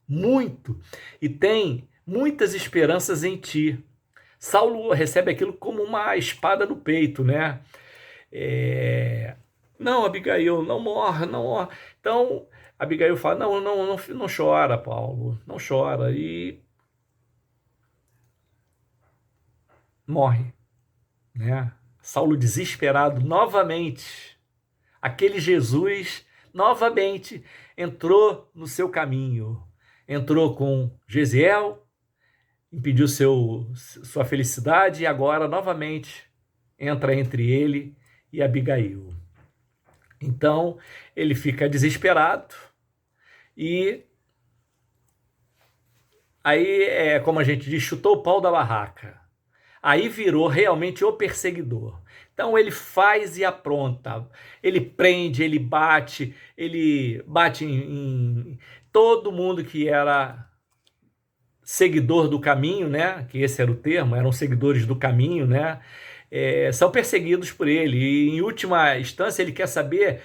muito e tem muitas esperanças em ti. Saulo recebe aquilo como uma espada no peito, né? Não, Abigail, não morra, não morra. Então, Abigail fala: não chora, Paulo, não chora. E morre, né? Saulo desesperado, novamente. Aquele Jesus, novamente, entrou no seu caminho. Entrou com Gesiel, impediu sua felicidade e agora novamente entra entre ele e Abigail. Então ele fica desesperado e aí, como a gente diz, chutou o pau da barraca. Aí virou realmente o perseguidor. Então ele faz e apronta, ele prende, ele bate em todo mundo que era seguidor do caminho, né? Que esse era o termo, eram seguidores do caminho, né? São perseguidos por ele. E, em última instância, ele quer saber,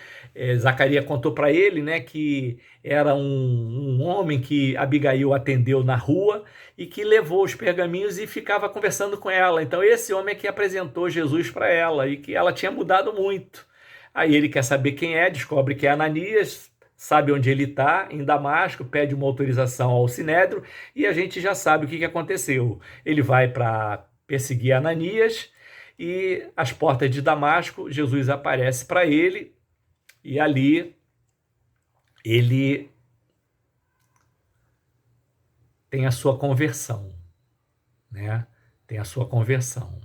Zacarias contou para ele, né, que era um homem que Abigail atendeu na rua e que levou os pergaminhos e ficava conversando com ela. Então esse homem é que apresentou Jesus para ela e que ela tinha mudado muito. Aí ele quer saber quem é, descobre que é Ananias, sabe onde ele está, em Damasco, pede uma autorização ao Sinédrio e a gente já sabe o que aconteceu. Ele vai para perseguir Ananias e às portas de Damasco, Jesus aparece para ele e ali ele tem a sua conversão, né? Tem a sua conversão.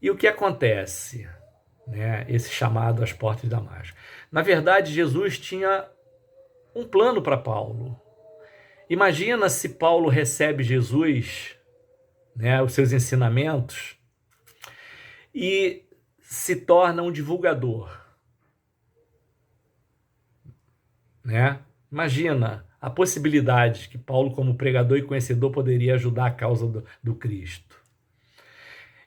E o que acontece, né? Esse chamado às portas de Damasco. Na verdade, Jesus tinha um plano para Paulo. Imagina se Paulo recebe Jesus, né, os seus ensinamentos, e se torna um divulgador, né? Imagina a possibilidade que Paulo, como pregador e conhecedor, poderia ajudar a causa do Cristo.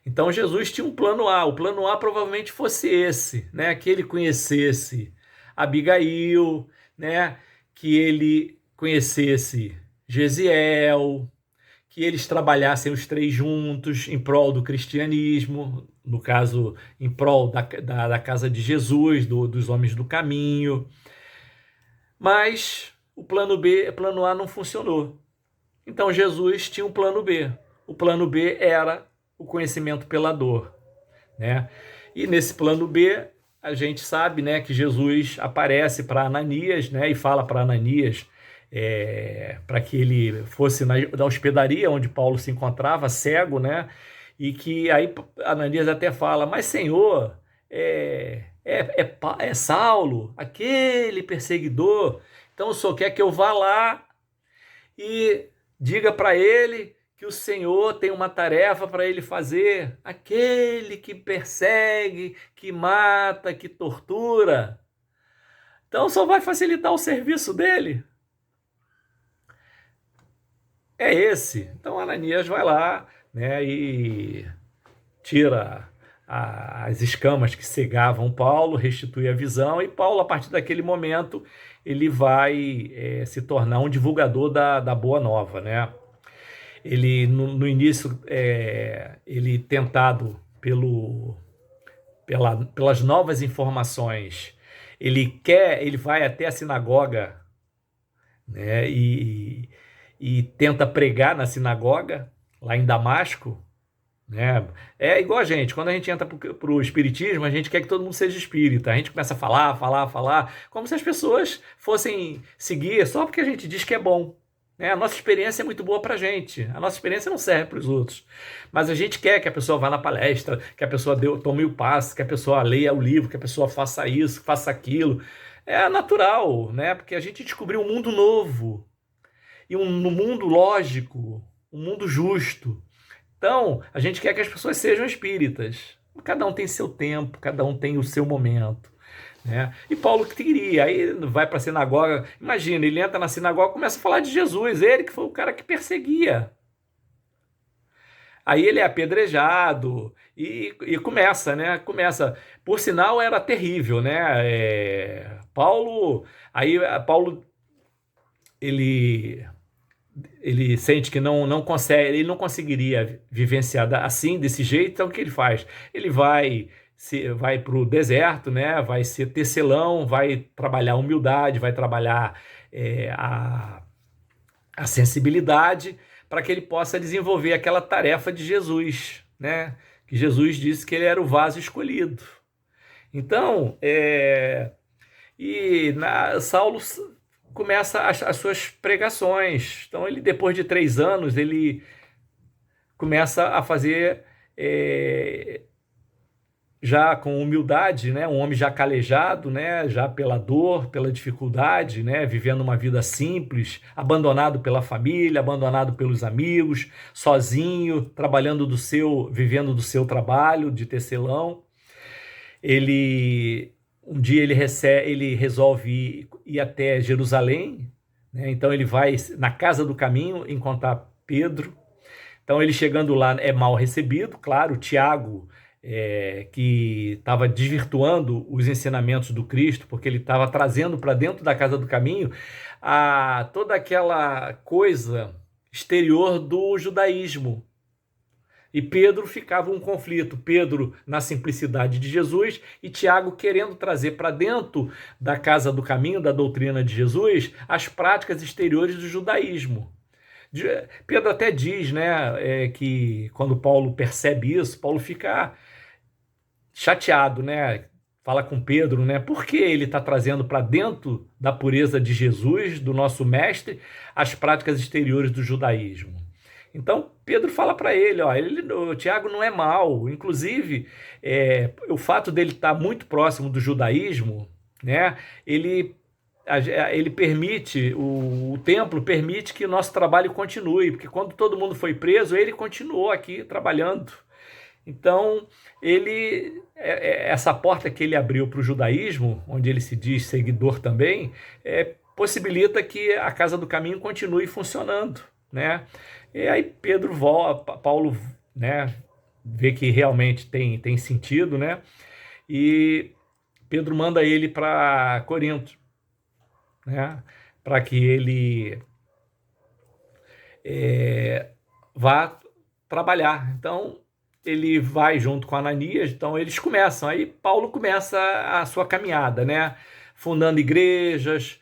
Então Jesus tinha um plano A. O plano A provavelmente fosse esse, né? Que ele conhecesse Abigail, né? Que ele conhecesse Gesiel, que eles trabalhassem os três juntos em prol do cristianismo, no caso, em prol da casa de Jesus, dos homens do caminho. Mas o plano A não funcionou. Então Jesus tinha um plano B. O plano B era o conhecimento pela dor, né? E nesse plano B, a gente sabe, né, que Jesus aparece para Ananias, né, e fala para Ananias para que ele fosse na hospedaria onde Paulo se encontrava, cego, né? e que aí Ananias até fala, mas Senhor, é Saulo, aquele perseguidor, então o Senhor quer que eu vá lá e diga para ele que o Senhor tem uma tarefa para ele fazer, aquele que persegue, que mata, que tortura. Então só vai facilitar o serviço dele. É esse. Então Ananias vai lá, né, e tira as escamas que cegavam Paulo, restitui a visão, e Paulo, a partir daquele momento, ele vai se tornar um divulgador da Boa Nova, né? Ele, no início, ele tentado pelas novas informações, ele vai até a sinagoga, né, e tenta pregar na sinagoga, lá em Damasco, né? É igual a gente, quando a gente entra para o espiritismo, a gente quer que todo mundo seja espírita, a gente começa a falar, como se as pessoas fossem seguir só porque a gente diz que é bom, né? A nossa experiência é muito boa para a gente, a nossa experiência não serve para os outros, mas a gente quer que a pessoa vá na palestra, que a pessoa tome o passe, que a pessoa leia o livro, que a pessoa faça isso, faça aquilo. É natural, né? Porque a gente descobriu um mundo novo, e um mundo lógico, um mundo justo. Então, a gente quer que as pessoas sejam espíritas. Cada um tem seu tempo, cada um tem o seu momento, né? E Paulo que queria, aí vai para a sinagoga, imagina, ele entra na sinagoga e começa a falar de Jesus, ele que foi o cara que perseguia. Aí ele é apedrejado e começa, né? Começa. Por sinal, era terrível, né? Paulo, ele sente que não consegue, ele não conseguiria vivenciar assim, desse jeito, então o que ele faz? Ele vai para o deserto, né? Vai ser tecelão, vai trabalhar a humildade, vai trabalhar a sensibilidade, para que ele possa desenvolver aquela tarefa de Jesus, né? Que Jesus disse que ele era o vaso escolhido. Então, Saulo começa as suas pregações. Então, ele, depois de 3 anos, ele começa a fazer já com humildade, né? Um homem já calejado, né? Já pela dor, pela dificuldade, né? Vivendo uma vida simples, abandonado pela família, abandonado pelos amigos, sozinho, vivendo do seu trabalho de tecelão. Um dia ele resolve ir até Jerusalém, né? Então ele vai na casa do caminho encontrar Pedro. Então ele chegando lá é mal recebido, claro, Tiago, que estava desvirtuando os ensinamentos do Cristo, porque ele estava trazendo para dentro da casa do caminho toda aquela coisa exterior do judaísmo. E Pedro ficava um conflito, Pedro na simplicidade de Jesus e Tiago querendo trazer para dentro da casa do caminho, da doutrina de Jesus, as práticas exteriores do judaísmo. Pedro até diz, né, que quando Paulo percebe isso, Paulo fica chateado, né? Fala com Pedro, né? Por que ele está trazendo para dentro da pureza de Jesus, do nosso mestre, as práticas exteriores do judaísmo? Então, Pedro fala para ele, o Tiago não é mau, inclusive, o fato dele estar muito próximo do judaísmo, né, ele permite, o templo permite que o nosso trabalho continue, porque quando todo mundo foi preso, ele continuou aqui trabalhando. Então, essa porta que ele abriu para o judaísmo, onde ele se diz seguidor também, possibilita que a Casa do Caminho continue funcionando, né? E aí Paulo, né, vê que realmente tem sentido, né? E Pedro manda ele para Corinto, né? Para que ele vá trabalhar. Então, ele vai junto com Ananias, então eles começam. Aí Paulo começa a sua caminhada, né? Fundando igrejas,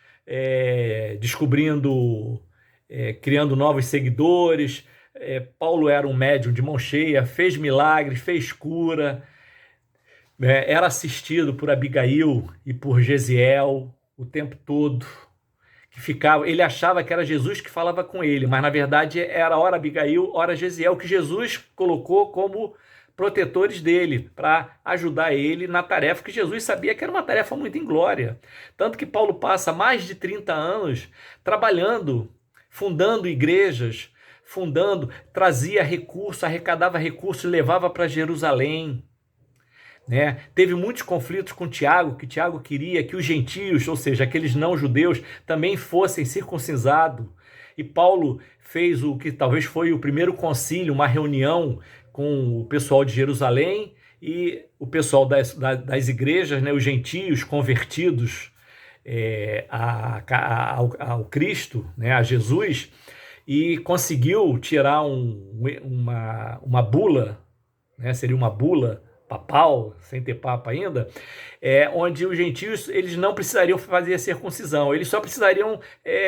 criando novos seguidores. Paulo era um médium de mão cheia, fez milagres, fez cura, era assistido por Abigail e por Gesiel o tempo todo. que ficava, ele achava que era Jesus que falava com ele, mas na verdade era ora Abigail, ora Gesiel, que Jesus colocou como protetores dele, para ajudar ele na tarefa que Jesus sabia que era uma tarefa muito inglória. Tanto que Paulo passa mais de 30 anos trabalhando, fundando igrejas, trazia recursos, arrecadava recursos, levava para Jerusalém, né? Teve muitos conflitos com Tiago, que Tiago queria que os gentios, ou seja, aqueles não-judeus, também fossem circuncidados. E Paulo fez o que talvez foi o primeiro concílio, uma reunião com o pessoal de Jerusalém e o pessoal das igrejas, né, os gentios convertidos ao Cristo, né, a Jesus, e conseguiu tirar uma bula, né, seria uma bula papal, sem ter papa ainda, onde os gentios eles não precisariam fazer a circuncisão, eles só precisariam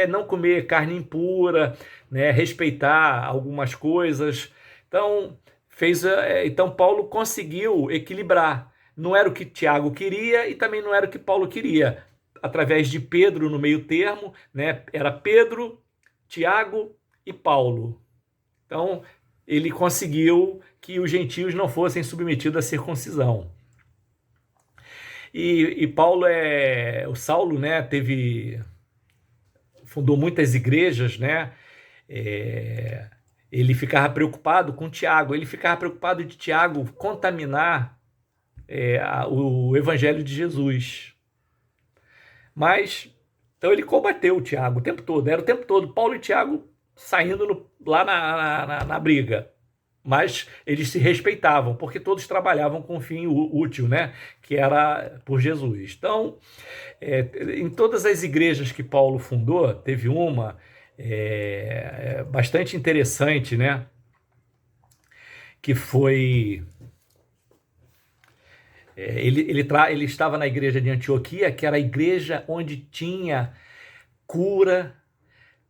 não comer carne impura, né, respeitar algumas coisas. Então Paulo conseguiu equilibrar. Não era o que Tiago queria e também não era o que Paulo queria. Através de Pedro no meio termo, né, era Pedro, Tiago e Paulo. Então ele conseguiu que os gentios não fossem submetidos à circuncisão. E Paulo o Saulo, né, fundou muitas igrejas, né? Ele ficava preocupado com Tiago, ele ficava preocupado de Tiago contaminar o evangelho de Jesus. Mas então ele combateu o Tiago o tempo todo, era o tempo todo Paulo e Tiago saindo lá na briga. Mas eles se respeitavam, porque todos trabalhavam com um fim útil, né? Que era por Jesus. Então, em todas as igrejas que Paulo fundou, teve uma bastante interessante, né? Que foi... Ele estava na igreja de Antioquia, que era a igreja onde tinha cura,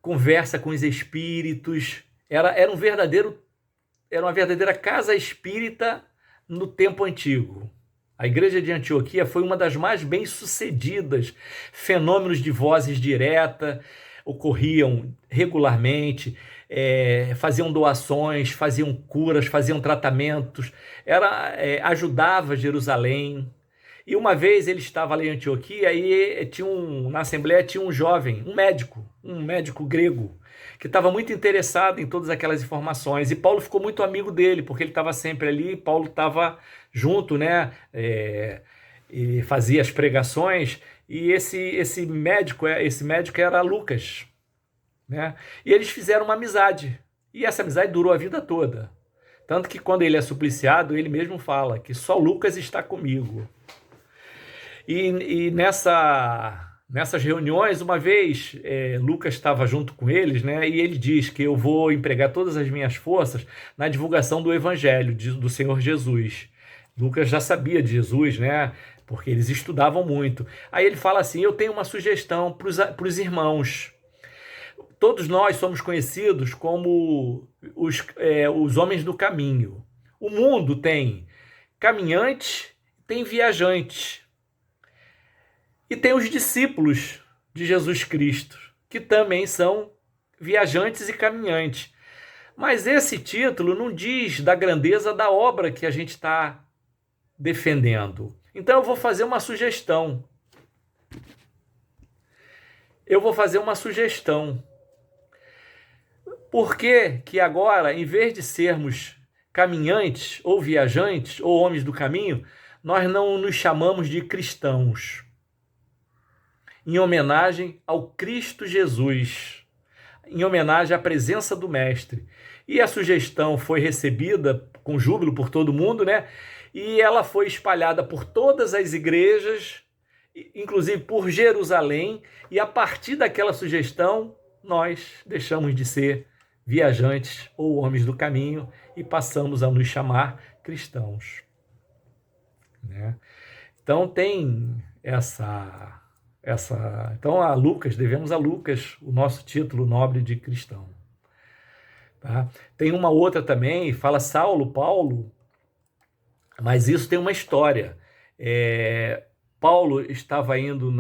conversa com os espíritos, era uma verdadeira casa espírita no tempo antigo. A igreja de Antioquia foi uma das mais bem-sucedidas. Fenômenos de vozes direta ocorriam regularmente, faziam doações, faziam curas, faziam tratamentos, ajudava Jerusalém. E uma vez ele estava lá em Antioquia e na assembleia tinha um jovem, um médico grego, que estava muito interessado em todas aquelas informações. E Paulo ficou muito amigo dele, porque ele estava sempre ali, Paulo estava junto, né? E fazia as pregações. E esse médico era Lucas, né? E eles fizeram uma amizade. E essa amizade durou a vida toda. Tanto que quando ele é supliciado, ele mesmo fala que só Lucas está comigo. E nessas reuniões, uma vez, Lucas estava junto com eles, né? E ele diz que eu vou empregar todas as minhas forças na divulgação do evangelho do Senhor Jesus. Lucas já sabia de Jesus, né? Porque eles estudavam muito. Aí ele fala assim, eu tenho uma sugestão para os irmãos. Todos nós somos conhecidos como os homens do caminho. O mundo tem caminhantes, tem viajantes. E tem os discípulos de Jesus Cristo, que também são viajantes e caminhantes. Mas esse título não diz da grandeza da obra que a gente está defendendo. Então eu vou fazer uma sugestão. Por que agora, em vez de sermos caminhantes ou viajantes ou homens do caminho, nós não nos chamamos de cristãos? Em homenagem ao Cristo Jesus, em homenagem à presença do Mestre. E a sugestão foi recebida com júbilo por todo mundo, né? E ela foi espalhada por todas as igrejas, inclusive por Jerusalém, e a partir daquela sugestão, nós deixamos de ser viajantes ou homens do caminho e passamos a nos chamar cristãos, né? Então tem então devemos a Lucas o nosso título nobre de cristão. Tá? Tem uma outra também, fala Saulo, Paulo, mas isso tem uma história. Paulo estava indo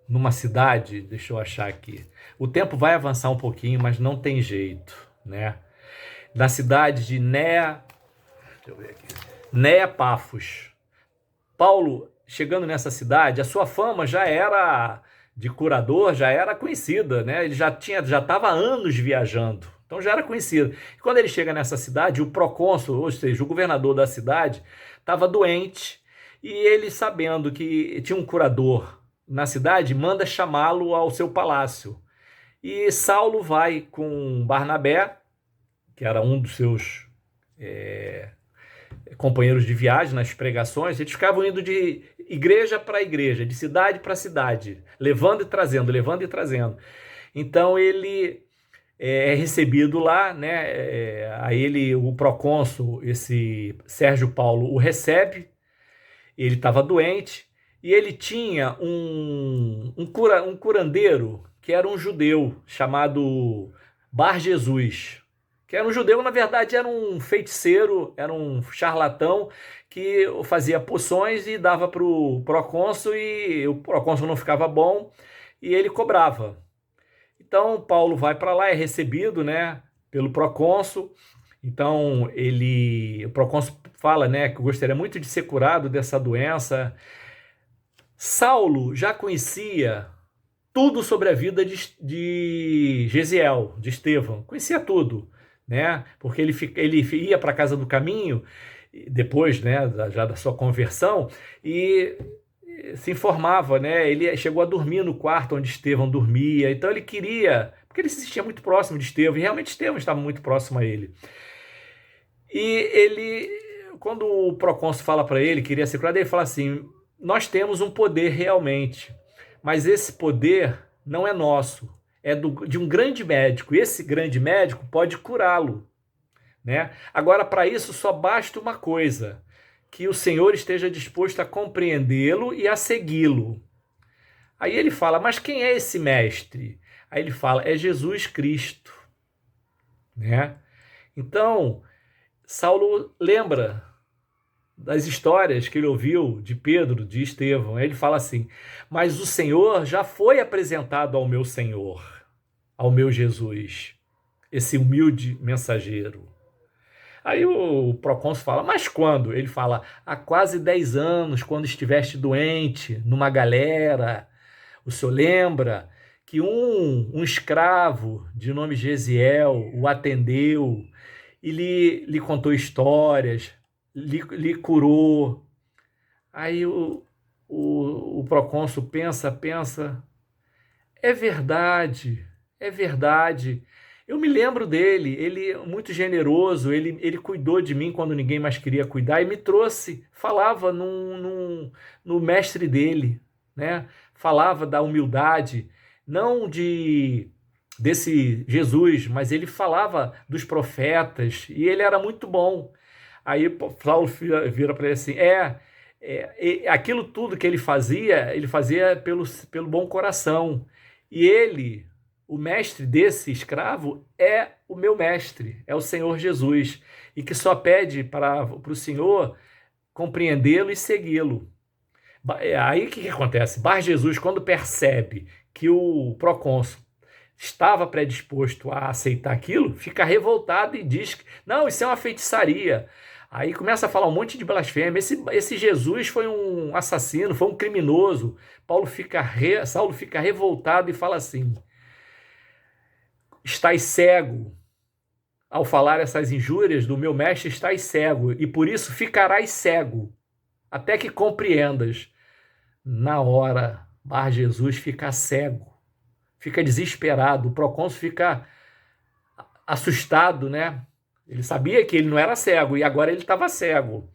numa cidade, deixa eu achar aqui. O tempo vai avançar um pouquinho, mas não tem jeito, né? Na cidade de deixa eu ver aqui, Nea Pafos. Paulo, chegando nessa cidade, a sua fama já era de curador, já era conhecida, né? Ele já estava há anos viajando, então já era conhecido. E quando ele chega nessa cidade, o procônsul, ou seja, o governador da cidade, estava doente e ele, sabendo que tinha um curador na cidade, manda chamá-lo ao seu palácio. E Saulo vai com Barnabé, que era um dos seus companheiros de viagem nas pregações. Eles ficavam indo de igreja para igreja, de cidade para cidade, levando e trazendo, levando e trazendo. Então ele é recebido lá, né? Aí ele, o procônsul, esse Sérgio Paulo, o recebe. Ele estava doente e ele tinha um curandeiro que era um judeu chamado Bar Jesus, que era um judeu, na verdade era um feiticeiro, era um charlatão que fazia poções e dava para o procônsul, e o procônsul não ficava bom e ele cobrava. Então Paulo vai para lá, é recebido, né, pelo procônsul. Então o procônsul fala, né, que gostaria muito de ser curado dessa doença. Saulo já conhecia tudo sobre a vida de Gesiel, de Estevão, conhecia tudo, né? Porque ele ia para a casa do caminho depois, né, já da sua conversão, e se informava, né? Ele chegou a dormir no quarto onde Estevão dormia, então ele queria, porque ele se sentia muito próximo de Estevão, e realmente Estevão estava muito próximo a ele. E ele, quando o procônsul fala para ele, queria ser curado, ele fala assim: nós temos um poder realmente, mas esse poder não é nosso, é de um grande médico, e esse grande médico pode curá-lo, né? Agora, para isso, só basta uma coisa: que o Senhor esteja disposto a compreendê-lo e a segui-lo. Aí ele fala: mas quem é esse mestre? Aí ele fala: é Jesus Cristo, né? Então, Saulo lembra das histórias que ele ouviu de Pedro, de Estevão. Ele fala assim: mas o Senhor já foi apresentado ao meu Senhor, ao meu Jesus, esse humilde mensageiro. Aí o procônsul fala: mas quando? Ele fala: há quase 10 anos, quando estiveste doente, numa galera. O senhor lembra que um escravo de nome Gesiel o atendeu e lhe contou histórias, lhe curou. Aí o procônsul pensa, é verdade, é verdade. Eu me lembro dele, ele é muito generoso, ele cuidou de mim quando ninguém mais queria cuidar e me trouxe, falava no mestre dele, né? Falava da humildade, não desse Jesus, mas ele falava dos profetas e ele era muito bom. Aí Paulo vira para ele assim: aquilo tudo que ele fazia pelo bom coração. E ele, o mestre desse escravo, é o meu mestre, é o Senhor Jesus, e que só pede para o Senhor compreendê-lo e segui-lo. Aí o que acontece? Bar Jesus, quando percebe que o procônsul estava predisposto a aceitar aquilo, fica revoltado e diz que não, isso é uma feitiçaria. Aí começa a falar um monte de blasfêmia. Esse Jesus foi um assassino, foi um criminoso. Saulo fica revoltado e fala assim: estás cego. Ao falar essas injúrias do meu mestre, estás cego, e por isso ficarás cego, até que compreendas. Na hora, Bar Jesus fica cego, fica desesperado, o procônsul fica assustado, né? Ele sabia que ele não era cego e agora ele estava cego.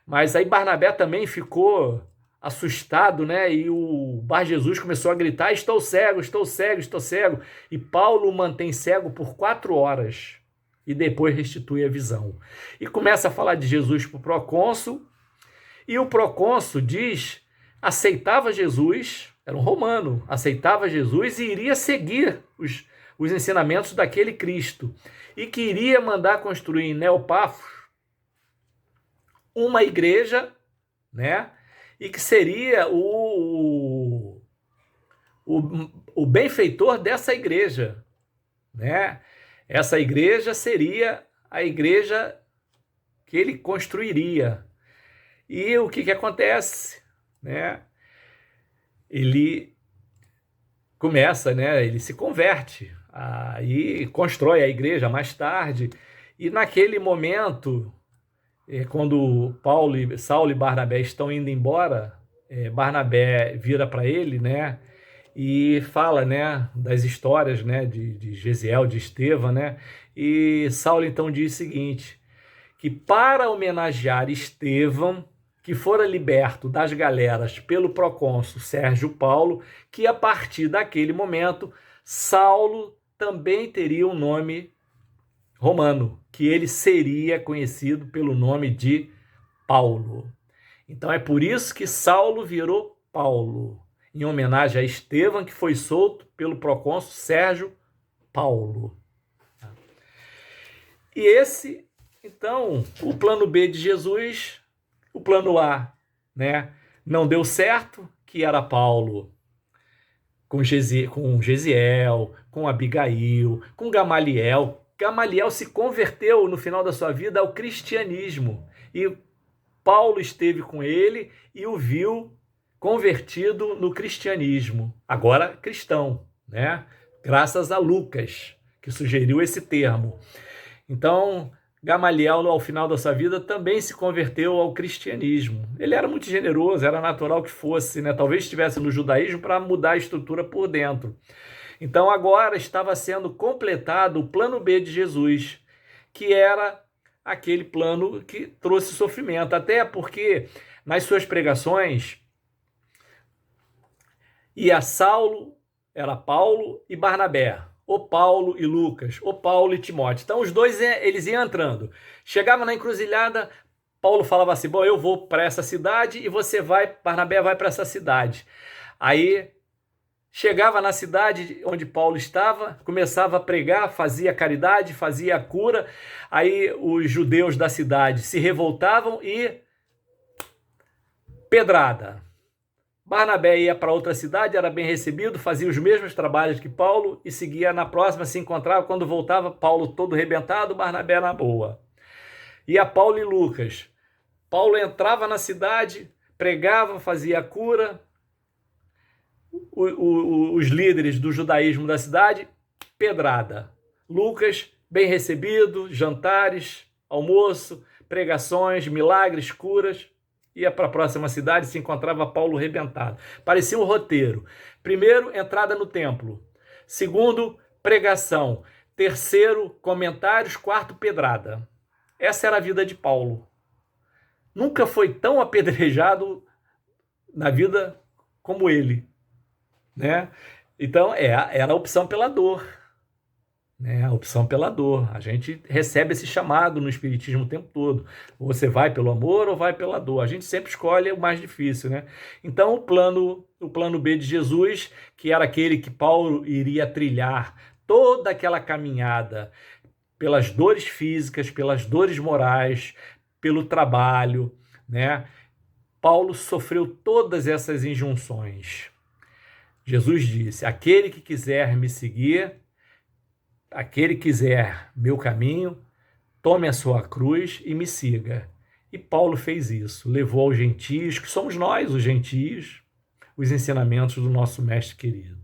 Mas aí Barnabé também ficou assustado, né? E o Bar Jesus começou a gritar: estou cego, estou cego, estou cego. E Paulo o mantém cego por 4 horas e depois restitui a visão. E começa a falar de Jesus para o procônsul, e o procônsul aceitava Jesus, era um romano, aceitava Jesus e iria seguir os ensinamentos daquele Cristo, e queria mandar construir em Neopafos uma igreja, né? E que seria o benfeitor dessa igreja, né? Essa igreja seria a igreja que ele construiria. E o que acontece, né? Ele começa, né? Ele se converte, aí constrói a igreja mais tarde, e naquele momento, quando Saulo e Barnabé estão indo embora, Barnabé vira para ele, né? E fala, né, das histórias, né, de Gesiel, de Estevão, né? E Saulo então diz o seguinte, que para homenagear Estevão, que fora liberto das galeras pelo procônsul Sérgio Paulo, que a partir daquele momento Saulo também teria um nome romano, que ele seria conhecido pelo nome de Paulo. Então é por isso que Saulo virou Paulo, em homenagem a Estevão, que foi solto pelo procônsul Sérgio Paulo. E esse, então, o plano B de Jesus, o plano A, né, não deu certo, que era Paulo com Gesiel, com Abigail, com Gamaliel. Gamaliel se converteu no final da sua vida ao cristianismo, e Paulo esteve com ele e o viu convertido no cristianismo, agora cristão, né? Graças a Lucas, que sugeriu esse termo. Então, Gamaliel, ao final da sua vida, também se converteu ao cristianismo. Ele era muito generoso, era natural que fosse, né? Talvez estivesse no judaísmo para mudar a estrutura por dentro. Então, agora estava sendo completado o plano B de Jesus, que era aquele plano que trouxe sofrimento. Até porque, nas suas pregações, ia Saulo, era Paulo e Barnabé, ou Paulo e Lucas, ou Paulo e Timóteo. Então os dois eles iam entrando. Chegava na encruzilhada, Paulo falava assim, bom, eu vou para essa cidade e você vai, Barnabé vai para essa cidade. Aí chegava na cidade onde Paulo estava, começava a pregar, fazia caridade, fazia a cura, aí os judeus da cidade se revoltavam e pedrada. Barnabé ia para outra cidade, era bem recebido, fazia os mesmos trabalhos que Paulo e seguia na próxima, se encontrava, quando voltava, Paulo todo arrebentado, Barnabé na boa. Ia Paulo e Lucas. Paulo entrava na cidade, pregava, fazia a cura, os líderes do judaísmo da cidade, pedrada. Lucas, bem recebido, jantares, almoço, pregações, milagres, curas. Ia para a próxima cidade e se encontrava Paulo arrebentado. Parecia um roteiro. Primeiro, entrada no templo. Segundo, pregação. Terceiro, comentários. Quarto, pedrada. Essa era a vida de Paulo. Nunca foi tão apedrejado na vida como ele, né? Então, era a opção pela dor. A opção pela dor. A gente recebe esse chamado no Espiritismo o tempo todo. Ou você vai pelo amor ou vai pela dor. A gente sempre escolhe o mais difícil, né? Então, o plano B de Jesus, que era aquele que Paulo iria trilhar toda aquela caminhada pelas dores físicas, pelas dores morais, pelo trabalho, né? Paulo sofreu todas essas injunções. Jesus disse, aquele que quiser me seguir, aquele que quiser meu caminho, tome a sua cruz e me siga. E Paulo fez isso, levou aos gentios, que somos nós, os gentios, os ensinamentos do nosso mestre querido.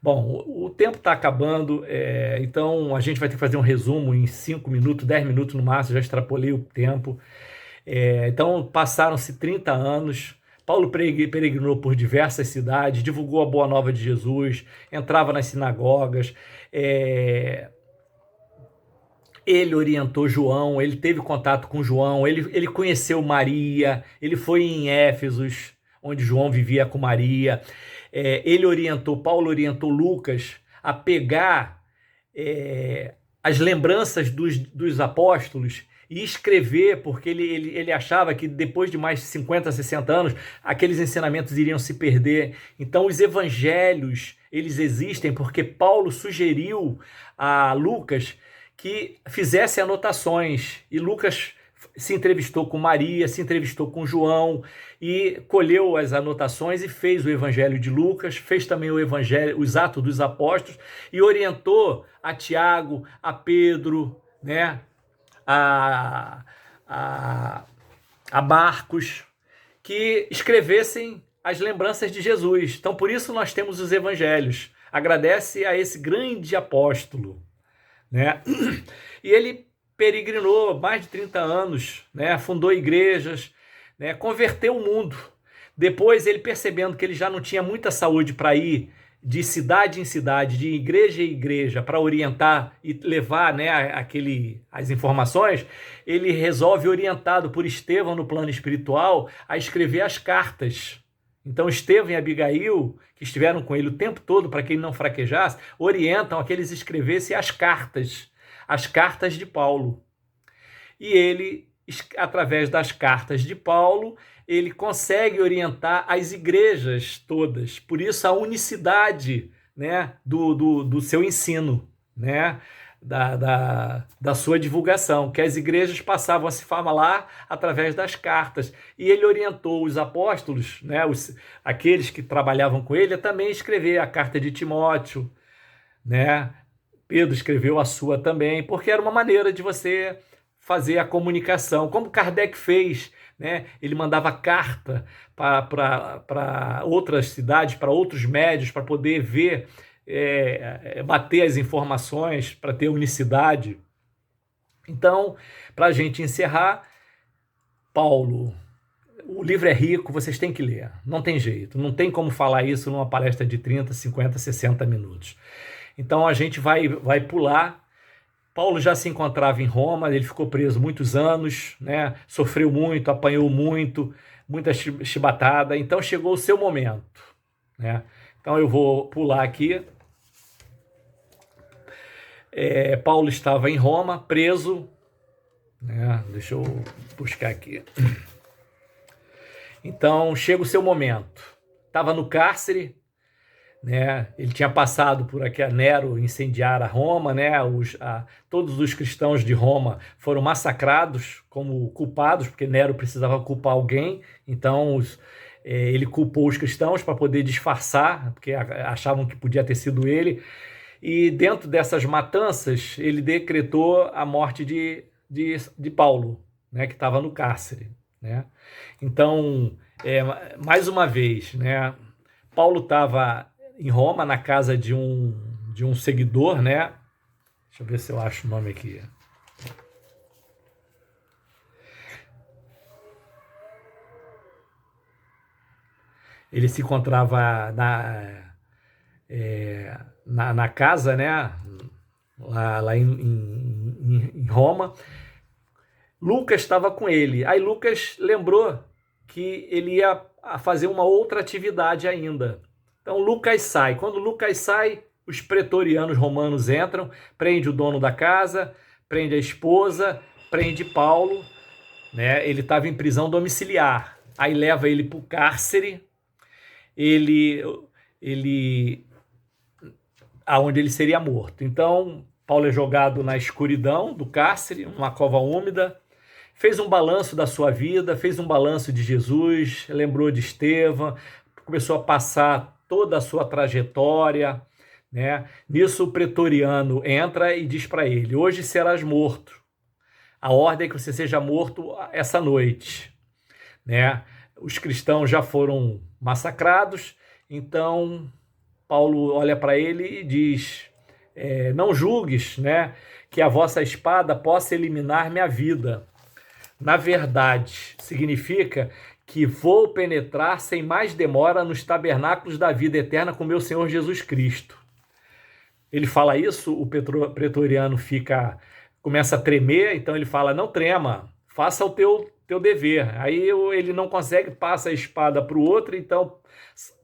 Bom, o tempo está acabando, então a gente vai ter que fazer um resumo em 5 minutos, 10 minutos no máximo, já extrapolei o tempo. Então passaram-se 30 anos, Paulo peregrinou por diversas cidades, divulgou a boa nova de Jesus, entrava nas sinagogas, ele orientou João, ele teve contato com João, ele conheceu Maria, ele foi em Éfesos, onde João vivia com Maria. Paulo orientou Lucas a pegar as lembranças dos apóstolos e escrever, porque ele achava que depois de mais de 50, 60 anos, aqueles ensinamentos iriam se perder. Então, os evangelhos, eles existem porque Paulo sugeriu a Lucas que fizesse anotações, e Lucas se entrevistou com Maria, se entrevistou com João e colheu as anotações e fez o Evangelho de Lucas, fez também o Evangelho, os Atos dos Apóstolos e orientou a Tiago, a Pedro, né, a, a Marcos, que escrevessem as lembranças de Jesus. Então, por isso nós temos os evangelhos. Agradece a esse grande apóstolo, né? E ele peregrinou mais de 30 anos, né? Fundou igrejas, né? Converteu o mundo. Depois, ele percebendo que ele já não tinha muita saúde para ir de cidade em cidade, de igreja em igreja, para orientar e levar, né, as informações, ele resolve, orientado por Estevão no plano espiritual, a escrever as cartas. Então, Estevão e Abigail, que estiveram com ele o tempo todo para que ele não fraquejasse, orientam a que eles escrevessem as cartas de Paulo. E ele, através das cartas de Paulo, ele consegue orientar as igrejas todas. Por isso a unicidade, né, do seu ensino, né, da sua divulgação, que as igrejas passavam a se falar através das cartas. E ele orientou os apóstolos, né, aqueles que trabalhavam com ele, a também escrever a carta de Timóteo, né? Pedro escreveu a sua também, porque era uma maneira de você fazer a comunicação, como Kardec fez, né? Ele mandava carta para outras cidades, para outros médios, para poder ver, bater as informações, para ter unicidade. Então, para a gente encerrar, Paulo, o livro é rico, vocês têm que ler, não tem jeito, não tem como falar isso numa palestra de 30, 50, 60 minutos. Então a gente vai pular. Paulo já se encontrava em Roma, ele ficou preso muitos anos, né? Sofreu muito, apanhou muito, muita chibatada, então chegou o seu momento, né? Então eu vou pular aqui. Paulo estava em Roma, preso, né? Deixa eu buscar aqui. Então chega o seu momento. Estava no cárcere, né? Ele tinha passado por aqui a Nero incendiar a Roma, né? Todos os cristãos de Roma foram massacrados como culpados, porque Nero precisava culpar alguém, então ele culpou os cristãos para poder disfarçar, porque achavam que podia ter sido ele, e dentro dessas matanças ele decretou a morte de Paulo, né? Que estava no cárcere, né? Então, mais uma vez, né? Paulo estava em Roma, na casa de um seguidor, né? Deixa eu ver se eu acho o nome aqui. Ele se encontrava na casa, né? Lá em Roma. Lucas estava com ele. Aí Lucas lembrou que ele ia fazer uma outra atividade ainda. Então Lucas sai. Quando Lucas sai, os pretorianos romanos entram, prende o dono da casa, prende a esposa, prende Paulo, né? Ele estava em prisão domiciliar. Aí leva ele para o cárcere, aonde ele seria morto. Então Paulo é jogado na escuridão do cárcere, uma cova úmida, fez um balanço da sua vida, fez um balanço de Jesus, lembrou de Estevão, começou a passar toda a sua trajetória, né? Nisso o pretoriano entra e diz para ele: hoje serás morto. A ordem é que você seja morto essa noite, né? Os cristãos já foram massacrados, então Paulo olha para ele e diz: não julgues, né, que a vossa espada possa eliminar minha vida. Na verdade, significa que vou penetrar sem mais demora nos tabernáculos da vida eterna com meu Senhor Jesus Cristo. Ele fala isso, o pretoriano começa a tremer, então ele fala: não trema, faça o teu dever. Aí ele não consegue, passa a espada para o outro, então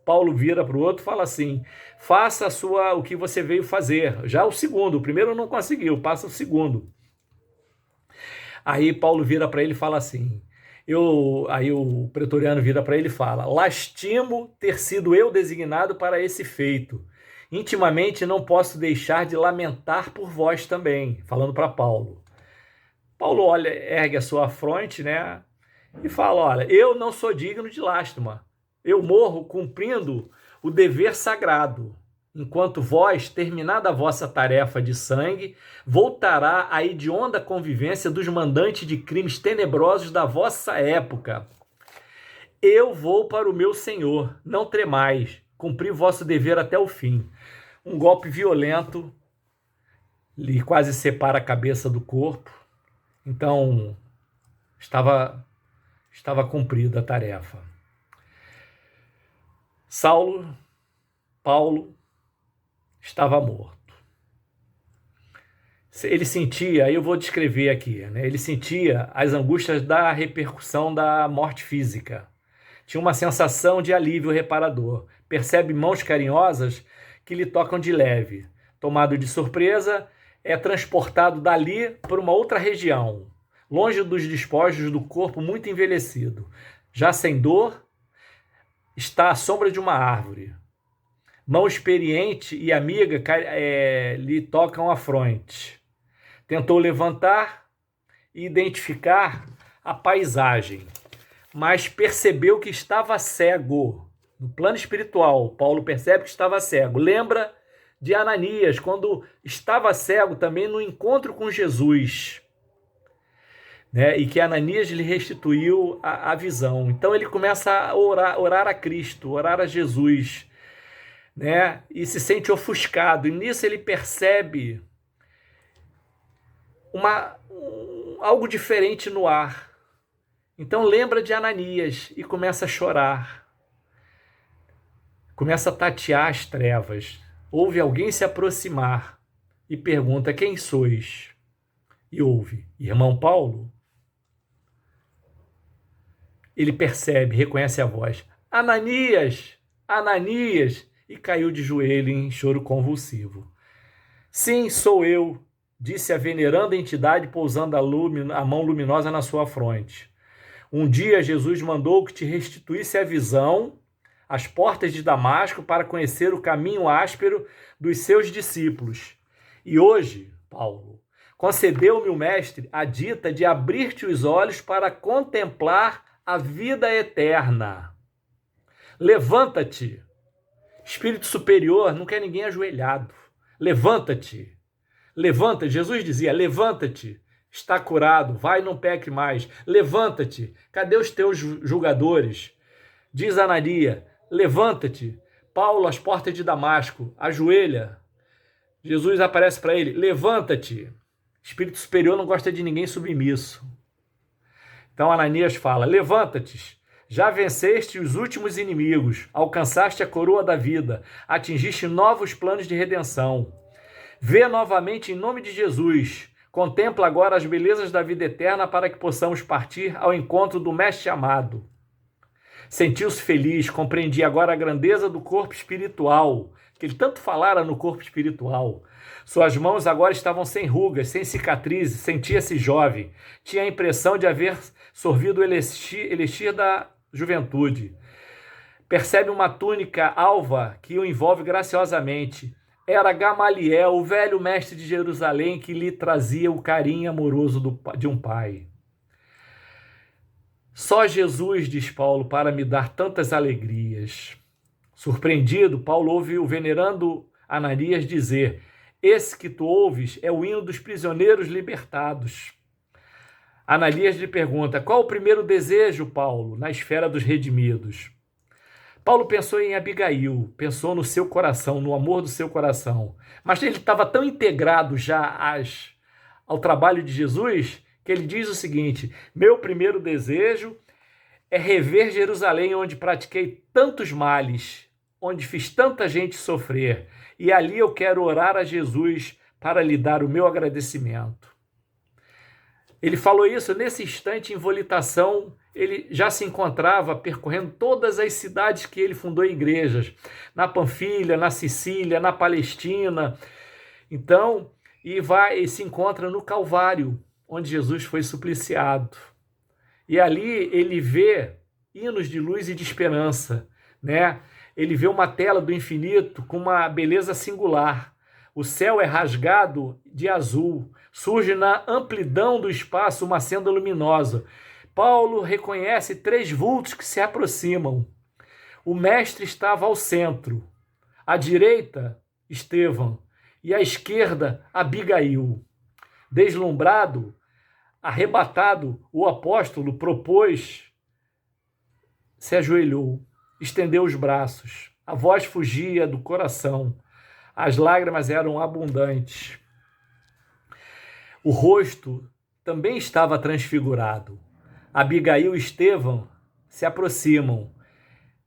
Paulo vira para o outro e fala assim: faça o que você veio fazer. Já o segundo, o primeiro não conseguiu, passa o segundo. Aí Paulo vira para ele e fala assim, aí o pretoriano vira para ele e fala: lastimo ter sido eu designado para esse feito. Intimamente não posso deixar de lamentar por vós também, falando para Paulo. Paulo olha, ergue a sua fronte, né? E fala: olha, eu não sou digno de lástima. Eu morro cumprindo o dever sagrado. Enquanto vós, terminada a vossa tarefa de sangue, voltará a hedionda convivência dos mandantes de crimes tenebrosos da vossa época. Eu vou para o meu Senhor, não tremais, cumpri vosso dever até o fim. Um golpe violento lhe quase separa a cabeça do corpo. Então, estava cumprida a tarefa. Paulo estava morto. Ele sentia, aí eu vou descrever aqui, né? Ele sentia as angústias da repercussão da morte física. Tinha uma sensação de alívio reparador. Percebe mãos carinhosas que lhe tocam de leve. Tomado de surpresa, é transportado dali para uma outra região, longe dos despojos do corpo muito envelhecido. Já sem dor, está à sombra de uma árvore. Mão experiente e amiga lhe tocam a fronte. Tentou levantar e identificar a paisagem, mas percebeu que estava cego. No plano espiritual, Paulo percebe que estava cego. Lembra de Ananias, quando estava cego também no encontro com Jesus, né? E que Ananias lhe restituiu a visão. Então ele começa a orar a Cristo, orar a Jesus, né? E se sente ofuscado. E nisso ele percebe algo diferente no ar. Então lembra de Ananias e começa a chorar. Começa a tatear as trevas. Ouve alguém se aproximar e pergunta: quem sois? E ouve: irmão Paulo. Ele percebe, reconhece a voz: Ananias, Ananias, e caiu de joelho em choro convulsivo. Sim, sou eu, disse a veneranda entidade, pousando a mão luminosa na sua fronte. Um dia Jesus mandou que te restituísse a visão, as portas de Damasco, para conhecer o caminho áspero dos seus discípulos. E hoje, Paulo, concedeu-me o Mestre a dita de abrir-te os olhos para contemplar a vida eterna. Levanta-te. Espírito superior não quer ninguém ajoelhado. Levanta-te. Levanta-te. Jesus dizia: levanta-te. Está curado. Vai, não peque mais. Levanta-te. Cadê os teus julgadores? Diz Ananias: levanta-te. Paulo, às portas de Damasco, ajoelha. Jesus aparece para ele: levanta-te. Espírito superior não gosta de ninguém submisso. Então Ananias fala: levanta-te, já venceste os últimos inimigos, alcançaste a coroa da vida, atingiste novos planos de redenção. Vê novamente em nome de Jesus, contempla agora as belezas da vida eterna para que possamos partir ao encontro do Mestre amado. Sentiu-se feliz, compreendia agora a grandeza do corpo espiritual, que ele tanto falara no corpo espiritual. Suas mãos agora estavam sem rugas, sem cicatrizes, sentia-se jovem. Tinha a impressão de haver sorvido o elixir da juventude. Percebe uma túnica alva que o envolve graciosamente. Era Gamaliel, o velho mestre de Jerusalém, que lhe trazia o carinho amoroso de um pai. Só Jesus, diz Paulo, para me dar tantas alegrias. Surpreendido, Paulo ouve o venerando Ananias dizer: esse que tu ouves é o hino dos prisioneiros libertados. Ananias lhe pergunta: qual o primeiro desejo, Paulo, na esfera dos redimidos? Paulo pensou em Abigail, pensou no seu coração, no amor do seu coração. Mas ele estava tão integrado já ao trabalho de Jesus que ele diz o seguinte: meu primeiro desejo é rever Jerusalém, onde pratiquei tantos males, onde fiz tanta gente sofrer. E ali eu quero orar a Jesus para lhe dar o meu agradecimento. Ele falou isso nesse instante, em volitação. Ele já se encontrava percorrendo todas as cidades que ele fundou igrejas, na Panfilha, na Sicília, na Palestina. Então, e se encontra no Calvário, onde Jesus foi supliciado. E ali ele vê hinos de luz e de esperança, né? Ele vê uma tela do infinito com uma beleza singular. O céu é rasgado de azul. Surge na amplidão do espaço uma senda luminosa. Paulo reconhece 3 vultos que se aproximam. O mestre estava ao centro. À direita, Estevão. E à esquerda, Abigail. Deslumbrado, arrebatado, o apóstolo se ajoelhou, estendeu os braços. A voz fugia do coração. As lágrimas eram abundantes. O rosto também estava transfigurado. Abigail e Estevão se aproximam.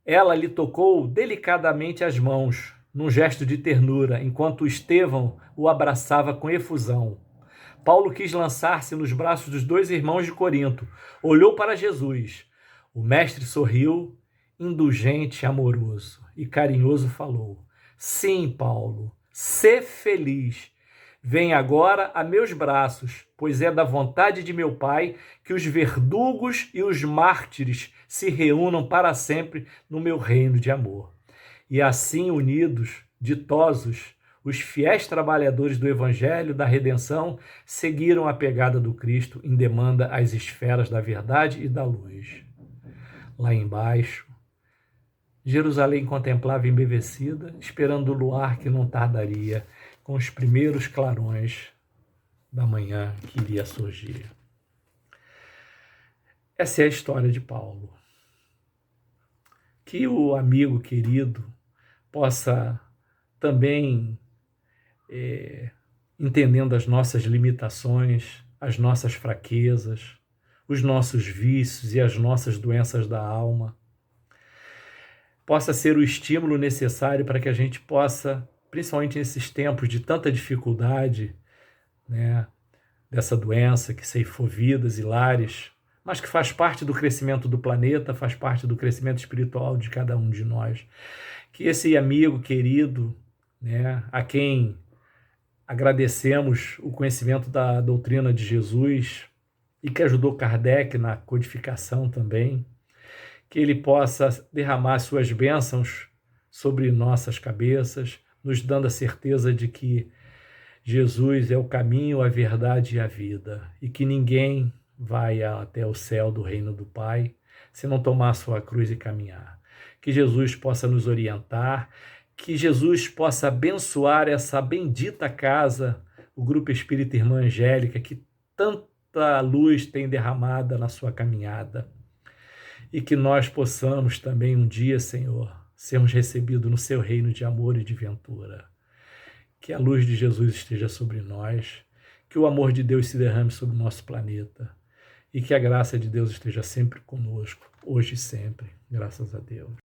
Ela lhe tocou delicadamente as mãos, num gesto de ternura, enquanto Estevão o abraçava com efusão. Paulo quis lançar-se nos braços dos 2 irmãos de Corinto. Olhou para Jesus. O mestre sorriu, indulgente, amoroso e carinhoso falou: Sim, Paulo, sê feliz. Vem agora a meus braços, pois é da vontade de meu Pai que os verdugos e os mártires se reúnam para sempre no meu reino de amor. E assim, unidos, ditosos, os fiéis trabalhadores do Evangelho da Redenção seguiram a pegada do Cristo em demanda às esferas da verdade e da luz. Lá embaixo, Jerusalém contemplava embevecida, esperando o luar que não tardaria, com os primeiros clarões da manhã que iria surgir. Essa é a história de Paulo. Que o amigo querido possa também, entendendo as nossas limitações, as nossas fraquezas, os nossos vícios e as nossas doenças da alma, possa ser o estímulo necessário para que a gente possa, principalmente nesses tempos de tanta dificuldade, né, dessa doença que ceifou vidas e lares, mas que faz parte do crescimento do planeta, faz parte do crescimento espiritual de cada um de nós. Que esse amigo querido, né, a quem agradecemos o conhecimento da doutrina de Jesus e que ajudou Kardec na codificação também, que ele possa derramar suas bênçãos sobre nossas cabeças, nos dando a certeza de que Jesus é o caminho, a verdade e a vida, e que ninguém vai até o céu do reino do Pai se não tomar a sua cruz e caminhar. Que Jesus possa nos orientar, que Jesus possa abençoar essa bendita casa, o Grupo Espírita Irmã Angélica, que tanta luz tem derramada na sua caminhada. E que nós possamos também um dia, Senhor, sermos recebidos no seu reino de amor e de ventura. Que a luz de Jesus esteja sobre nós, que o amor de Deus se derrame sobre o nosso planeta e que a graça de Deus esteja sempre conosco, hoje e sempre, graças a Deus.